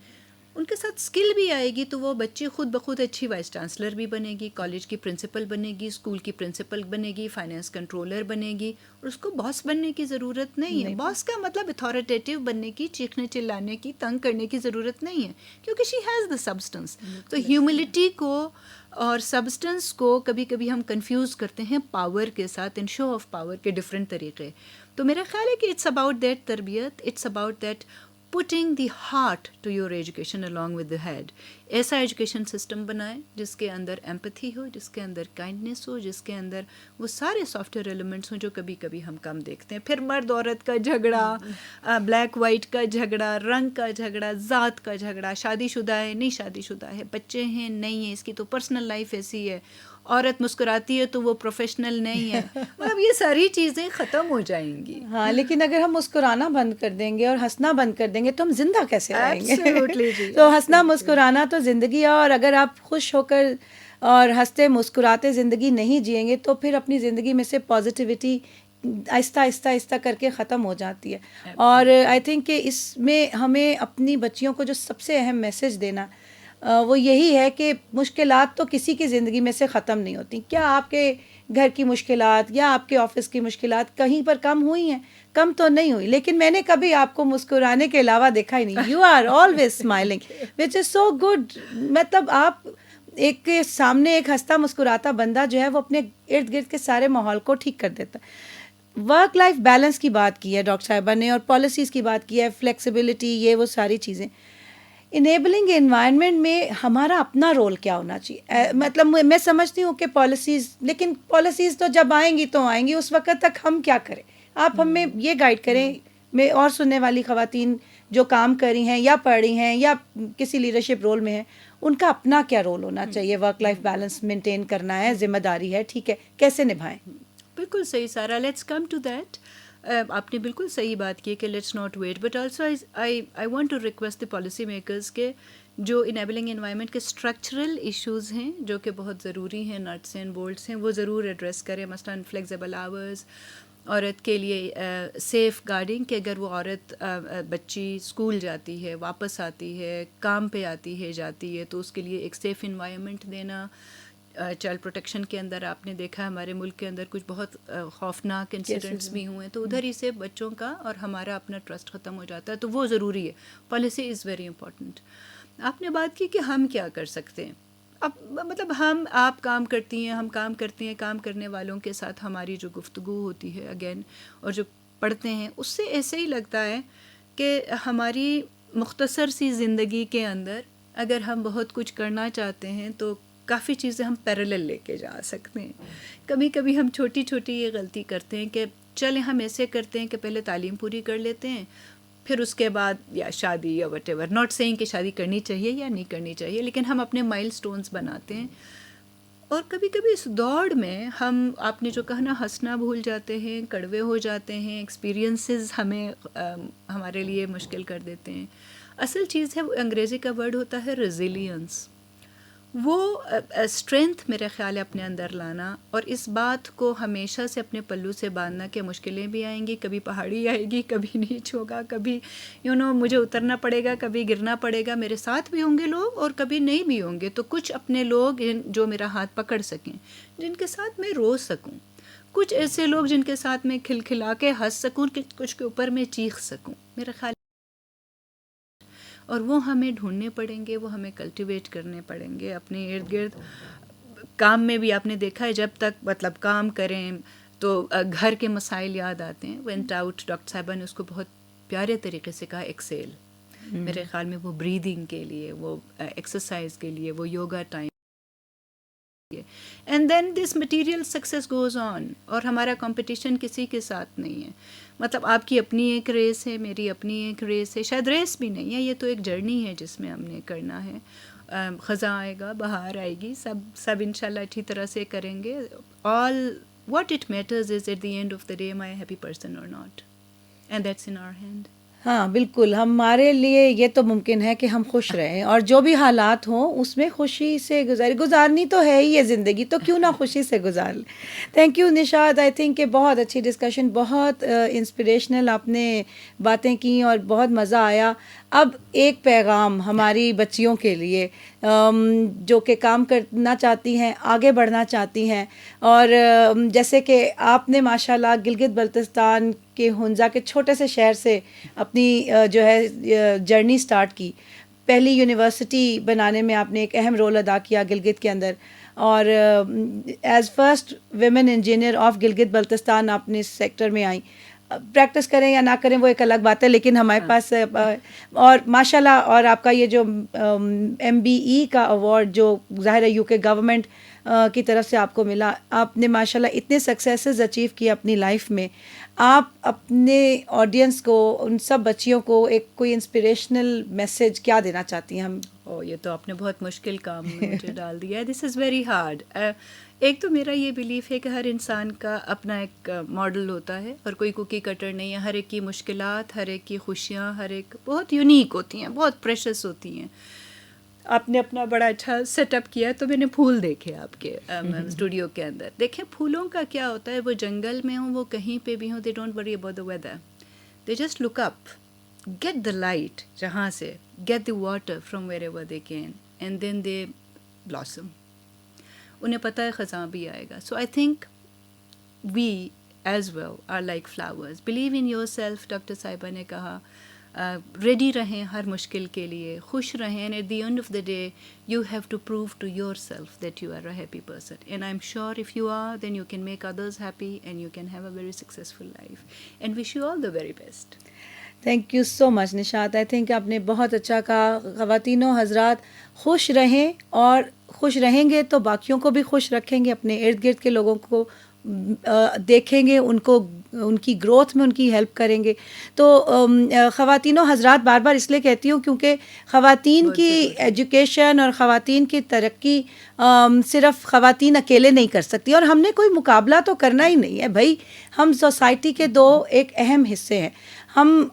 ان کے ساتھ اسکل بھی آئے گی تو وہ بچی خود بخود اچھی وائس چانسلر بھی بنے گی، کالج کی پرنسپل بنے گی، اسکول کی پرنسپل بنے گی، فائنانس کنٹرولر بنے گی، اور اس کو باس بننے کی ضرورت نہیں ہے. باس کا مطلب اتھارٹیٹیو بننے کی، چیخنے چلانے کی، تنگ کرنے کی ضرورت نہیں ہے، کیونکہ شی ہیز دا سبسٹنس. تو ہیوملٹی کو اور سبسٹنس کو کبھی کبھی ہم کنفیوز کرتے ہیں پاور کے ساتھ، ان شو آف پاور کے ڈفرینٹ طریقے. تو میرا خیال ہے کہ اٹس اباؤٹ دیٹ تربیت، it's about that putting the heart to your education along with the head. ایسا ایجوکیشن سسٹم بنائیں جس کے اندر ایمپتھی ہو, جس کے اندر کائنڈنیس ہو, جس کے اندر وہ سارے سافٹ ویئر ایلیمنٹس ہوں جو کبھی کبھی ہم کم دیکھتے ہیں. پھر مرد عورت کا جھگڑا, بلیک وائٹ کا جھگڑا, رنگ کا جھگڑا, ذات کا جھگڑا, شادی شدہ ہے نہیں شادی شدہ ہے, بچے ہیں نہیں ہیں, اس کی تو پرسنل لائف ایسی ہے, عورت مسکراتی ہے تو وہ پروفیشنل نہیں ہے, مطلب یہ ساری چیزیں ختم ہو جائیں گی. ہاں لیکن اگر ہم مسکرانا بند کر دیں گے اور ہنسنا بند کر دیں گے تو ہم زندہ کیسے رہیں گے؟ Absolutely جی, تو ہنسنا مسکرانا تو زندگی ہے, اور اگر آپ خوش ہو کر اور ہنستے مسکراتے زندگی نہیں جئیں گے تو پھر اپنی زندگی میں سے پازیٹیوٹی آہستہ آہستہ آہستہ کر کے ختم ہو جاتی ہے. اور آئی تھنک کہ اس میں ہمیں اپنی بچیوں کو جو سب سے اہم میسج دینا وہ یہی ہے کہ مشکلات تو کسی کی زندگی میں سے ختم نہیں ہوتی. کیا آپ کے گھر کی مشکلات یا آپ کے آفس کی مشکلات کہیں پر کم ہوئی ہیں؟ کم تو نہیں ہوئی, لیکن میں نے کبھی آپ کو مسکرانے کے علاوہ دیکھا ہی نہیں. You are always smiling which is so good. مطلب آپ ایک کے سامنے ایک ہنستا مسکراتا بندہ جو ہے وہ اپنے ارد گرد کے سارے ماحول کو ٹھیک کر دیتا ہے. ورک لائف بیلنس کی بات کی ہے ڈاکٹر صاحبہ نے, اور پالیسیز کی بات کی ہے, فلیکسیبلٹی, یہ وہ ساری چیزیں. انیبلنگ انوائرمنٹ میں ہمارا اپنا رول کیا ہونا چاہیے؟ مطلب میں سمجھتی ہوں کہ پالیسیز, لیکن پالیسیز تو جب آئیں گی تو آئیں گی, اس وقت تک ہم کیا کریں؟ آپ ہمیں یہ گائیڈ کریں, میں اور سننے والی خواتین جو کام کر رہی ہیں یا پڑھ رہی ہیں یا کسی لیڈرشپ رول میں ہیں, ان کا اپنا کیا رول ہونا چاہیے؟ ورک لائف بیلنس مینٹین کرنا ہے, ذمہ داری ہے, ٹھیک ہے, کیسے نبھائیں؟ بالکل صحیح سارا, لیٹس کم ٹو دیٹ. آپ نے بالکل صحیح بات کی کہ let's not wait, but also I want to request the policy makers کے جو انیبلنگ انوائرمنٹ کے اسٹرکچرل ایشوز ہیں جو کہ بہت ضروری ہیں, نٹس اینڈ بولٹس ہیں, وہ ضرور ایڈریس کریں. مثلاً فلیکسیبل آورز, عورت کے لیے سیف گارڈنگ, کہ اگر وہ عورت بچی اسکول جاتی ہے, واپس آتی ہے, کام پہ آتی ہے, جاتی ہے, تو اس کے لیے ایک سیف انوائرمنٹ دینا. چائلڈ پروٹیکشن کے اندر آپ نے دیکھا ہمارے ملک کے اندر کچھ بہت خوفناک انسیڈنٹس بھی ہوئے ہیں, تو ادھر ہی سے بچوں کا اور ہمارا اپنا ٹرسٹ ختم ہو جاتا ہے, تو وہ ضروری ہے. Policy is very important. آپ نے بات کی کہ ہم کیا کر سکتے ہیں. اب مطلب آپ کام کرتی ہیں, ہم کام کرتے ہیں, کام کرنے والوں کے ساتھ ہماری جو گفتگو ہوتی ہے اگین, اور جو پڑھتے ہیں, اس سے ایسے ہی لگتا ہے کہ ہماری مختصر سی زندگی کے اندر اگر ہم بہت کچھ کرنا چاہتے ہیں تو کافی چیزیں ہم پیرالل لے کے جا سکتے ہیں. کبھی کبھی ہم چھوٹی چھوٹی یہ غلطی کرتے ہیں کہ چلیں ہم ایسے کرتے ہیں کہ پہلے تعلیم پوری کر لیتے ہیں, پھر اس کے بعد یا شادی یا وٹ ایور, ناٹ سیئنگ کہ شادی کرنی چاہیے یا نہیں کرنی چاہیے, لیکن ہم اپنے مائل سٹونز بناتے ہیں. اور کبھی کبھی اس دوڑ میں ہم, آپ نے جو کہا نا, ہنسنا بھول جاتے ہیں, کڑوے ہو جاتے ہیں, ایکسپیرینسز ہمیں ہمارے لیے مشکل کر دیتے ہیں. اصل چیز ہے, وہ انگریزی کا ورڈ ہوتا ہے ریزیلینس. وہ اسٹرینتھ میرے خیال ہے اپنے اندر لانا, اور اس بات کو ہمیشہ سے اپنے پلو سے باندھنا کہ مشکلیں بھی آئیں گی, کبھی پہاڑی آئے گی, کبھی نیچ ہوگا, کبھی مجھے اترنا پڑے گا, کبھی گرنا پڑے گا, میرے ساتھ بھی ہوں گے لوگ اور کبھی نہیں بھی ہوں گے. تو کچھ اپنے لوگ جو میرا ہاتھ پکڑ سکیں, جن کے ساتھ میں رو سکوں, کچھ ایسے لوگ جن کے ساتھ میں کھلکھلا کے ہنس سکوں, کچھ کے اوپر میں چیخ سکوں, میرا خیال. اور وہ ہمیں ڈھونڈنے پڑیں گے, وہ ہمیں کلٹیویٹ کرنے پڑیں گے اپنے ارد گرد. کام میں بھی آپ نے دیکھا ہے, جب تک مطلب کام کریں تو گھر کے مسائل یاد آتے ہیں. وینٹ آؤٹ, ڈاکٹر صاحبہ نے اس کو بہت پیارے طریقے سے کہا, ایکسیل. میرے خیال میں وہ بریدنگ کے لیے, وہ ایکسرسائز کے لیے, وہ yoga time. And then this material success goes on. اور ہمارا کمپٹیشن کسی کے ساتھ نہیں ہے. مطلب آپ کی اپنی ایک ریس ہے, میری اپنی ایک ریس ہے, شاید ریس بھی نہیں ہے, یہ تو ایک جرنی ہے جس میں ہم نے کرنا ہے. خزاں آئے گا, بہار آئے گی, سب انشاءاللہ اچھی طرح سے کریں گے. All what it matters is at the end of the day am I a happy person or not, and that's in our hand. ہاں بالکل, ہمارے لیے یہ تو ممکن ہے کہ ہم خوش رہیں, اور جو بھی حالات ہوں اس میں خوشی سے گزارنی تو ہے ہی یہ زندگی, تو کیوں نہ خوشی سے گزار لیں. Thank you Nishad, I think کہ بہت اچھی ڈسکشن, بہت انسپریشنل آپ نے باتیں کی اور بہت مزہ آیا. اب ایک پیغام ہماری بچیوں کے لیے جو کہ کام کرنا چاہتی ہیں, آگے بڑھنا چاہتی ہیں, اور جیسے کہ آپ نے ماشاءاللہ گلگت بلتستان کے ہنزا کے چھوٹے سے شہر سے اپنی جو ہے جرنی سٹارٹ کی. پہلی یونیورسٹی بنانے میں آپ نے ایک اہم رول ادا کیا گلگت کے اندر, اور as first women engineer of Gilgit Baltistan آپ نے اس سیکٹر میں آئیں. پریکٹس کریں یا نہ کریں وہ ایک الگ بات ہے، لیکن ہمارے پاس اور ماشاءاللہ، اور آپ کا یہ جو MBE کا ایوارڈ جو ظاہر ہے UK گورنمنٹ کی طرف سے آپ کو ملا، آپ نے ماشاءاللہ اتنے سکسیسز اچیو کیے اپنی لائف میں. آپ اپنے آڈینس کو، ان سب بچیوں کو ایک کوئی انسپریشنل میسج کیا دینا چاہتی ہیں؟ ہم یہ تو آپ نے بہت مشکل کام مجھے ڈال دیا ہے. دس از ویری ہارڈ. ایک تو میرا یہ بلیف ہے کہ ہر انسان کا اپنا ایک ماڈل ہوتا ہے اور کوئی کوکی کٹر نہیں ہے. ہر ایک کی مشکلات، ہر ایک کی خوشیاں، ہر ایک بہت یونیک ہوتی ہیں، بہت پریشس ہوتی ہیں. آپ نے اپنا بڑا اچھا سیٹ اپ کیا ہے. تو میں نے پھول دیکھے آپ کے اسٹوڈیو کے اندر. دیکھیں پھولوں کا کیا ہوتا ہے، وہ جنگل میں ہوں، وہ کہیں پہ بھی ہوں، they don't worry about the weather. They just look up, get the light جہاں سے، get the water from wherever they can, and then they blossom. انہیں پتہ ہے خزاں بھی آئے گا. So I think we as well are like flowers. Believe in yourself. Doctor صاحبہ نے کہا ریڈی رہیں ہر مشکل کے لیے، خوش رہیں. And at the end of the day you have to prove to yourself that you are a happy person. And I am sure if you are then you can make others happy and you can have a very successful life. And wish you all the very best. Thank you so much Nishat. I think آپ نے بہت اچھا کہا. خواتین و حضرات خوش رہیں، اور خوش رہیں گے تو باقیوں کو بھی خوش رکھیں گے، اپنے ارد گرد کے لوگوں کو دیکھیں گے، ان کو ان کی گروتھ میں ان کی ہیلپ کریں گے. تو خواتین و حضرات بار بار اس لیے کہتی ہوں کیونکہ خواتین کی ایجوکیشن اور خواتین کی ترقی صرف خواتین اکیلے نہیں کر سکتی، اور ہم نے کوئی مقابلہ تو کرنا ہی نہیں ہے بھائی. ہم سوسائٹی کے دو ایک اہم حصے ہیں. ہم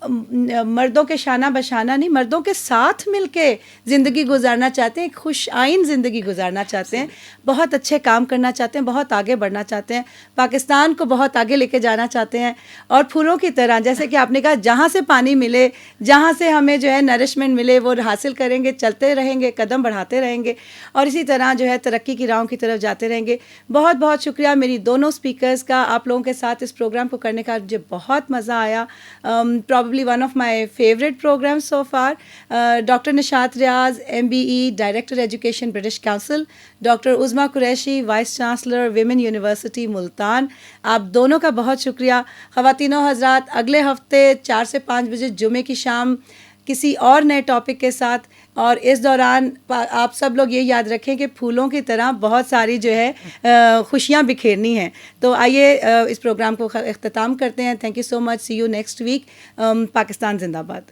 مردوں کے شانہ بشانہ نہیں، مردوں کے ساتھ مل کے زندگی گزارنا چاہتے ہیں، ایک خوش آئین زندگی گزارنا چاہتے ہیں، بہت اچھے کام کرنا چاہتے ہیں، بہت آگے بڑھنا چاہتے ہیں، پاکستان کو بہت آگے لے کے جانا چاہتے ہیں. اور پھولوں کی طرح جیسے کہ آپ نے کہا، جہاں سے پانی ملے، جہاں سے ہمیں جو ہے نرشمنٹ ملے، وہ حاصل کریں گے، چلتے رہیں گے، قدم بڑھاتے رہیں گے، اور اسی طرح جو ہے ترقی کی راہوں کی طرف جاتے رہیں گے. بہت بہت شکریہ میری دونوں اسپیکرز کا. آپ لوگوں کے ساتھ اس پروگرام کو کرنے کا مجھے بہت مزہ آیا. probably one of my favorite programs so far. Dr. Nishat Riaz, MBE, Director Education, British Council. Dr. Uzma Qureshi, Vice Chancellor, Women University, Multan. آپ دونوں کا بہت شکریہ. خواتین و حضرات، اگلے ہفتے 4 سے 5 بجے جمعے کی شام کسی اور نئے ٹاپک کے ساتھ. اور اس دوران آپ سب لوگ یہ یاد رکھیں کہ پھولوں کی طرح بہت ساری جو ہے خوشیاں بکھیرنی ہیں. تو آئیے اس پروگرام کو اختتام کرتے ہیں. Thank you so much. See you next week. Pakistan زندہ باد.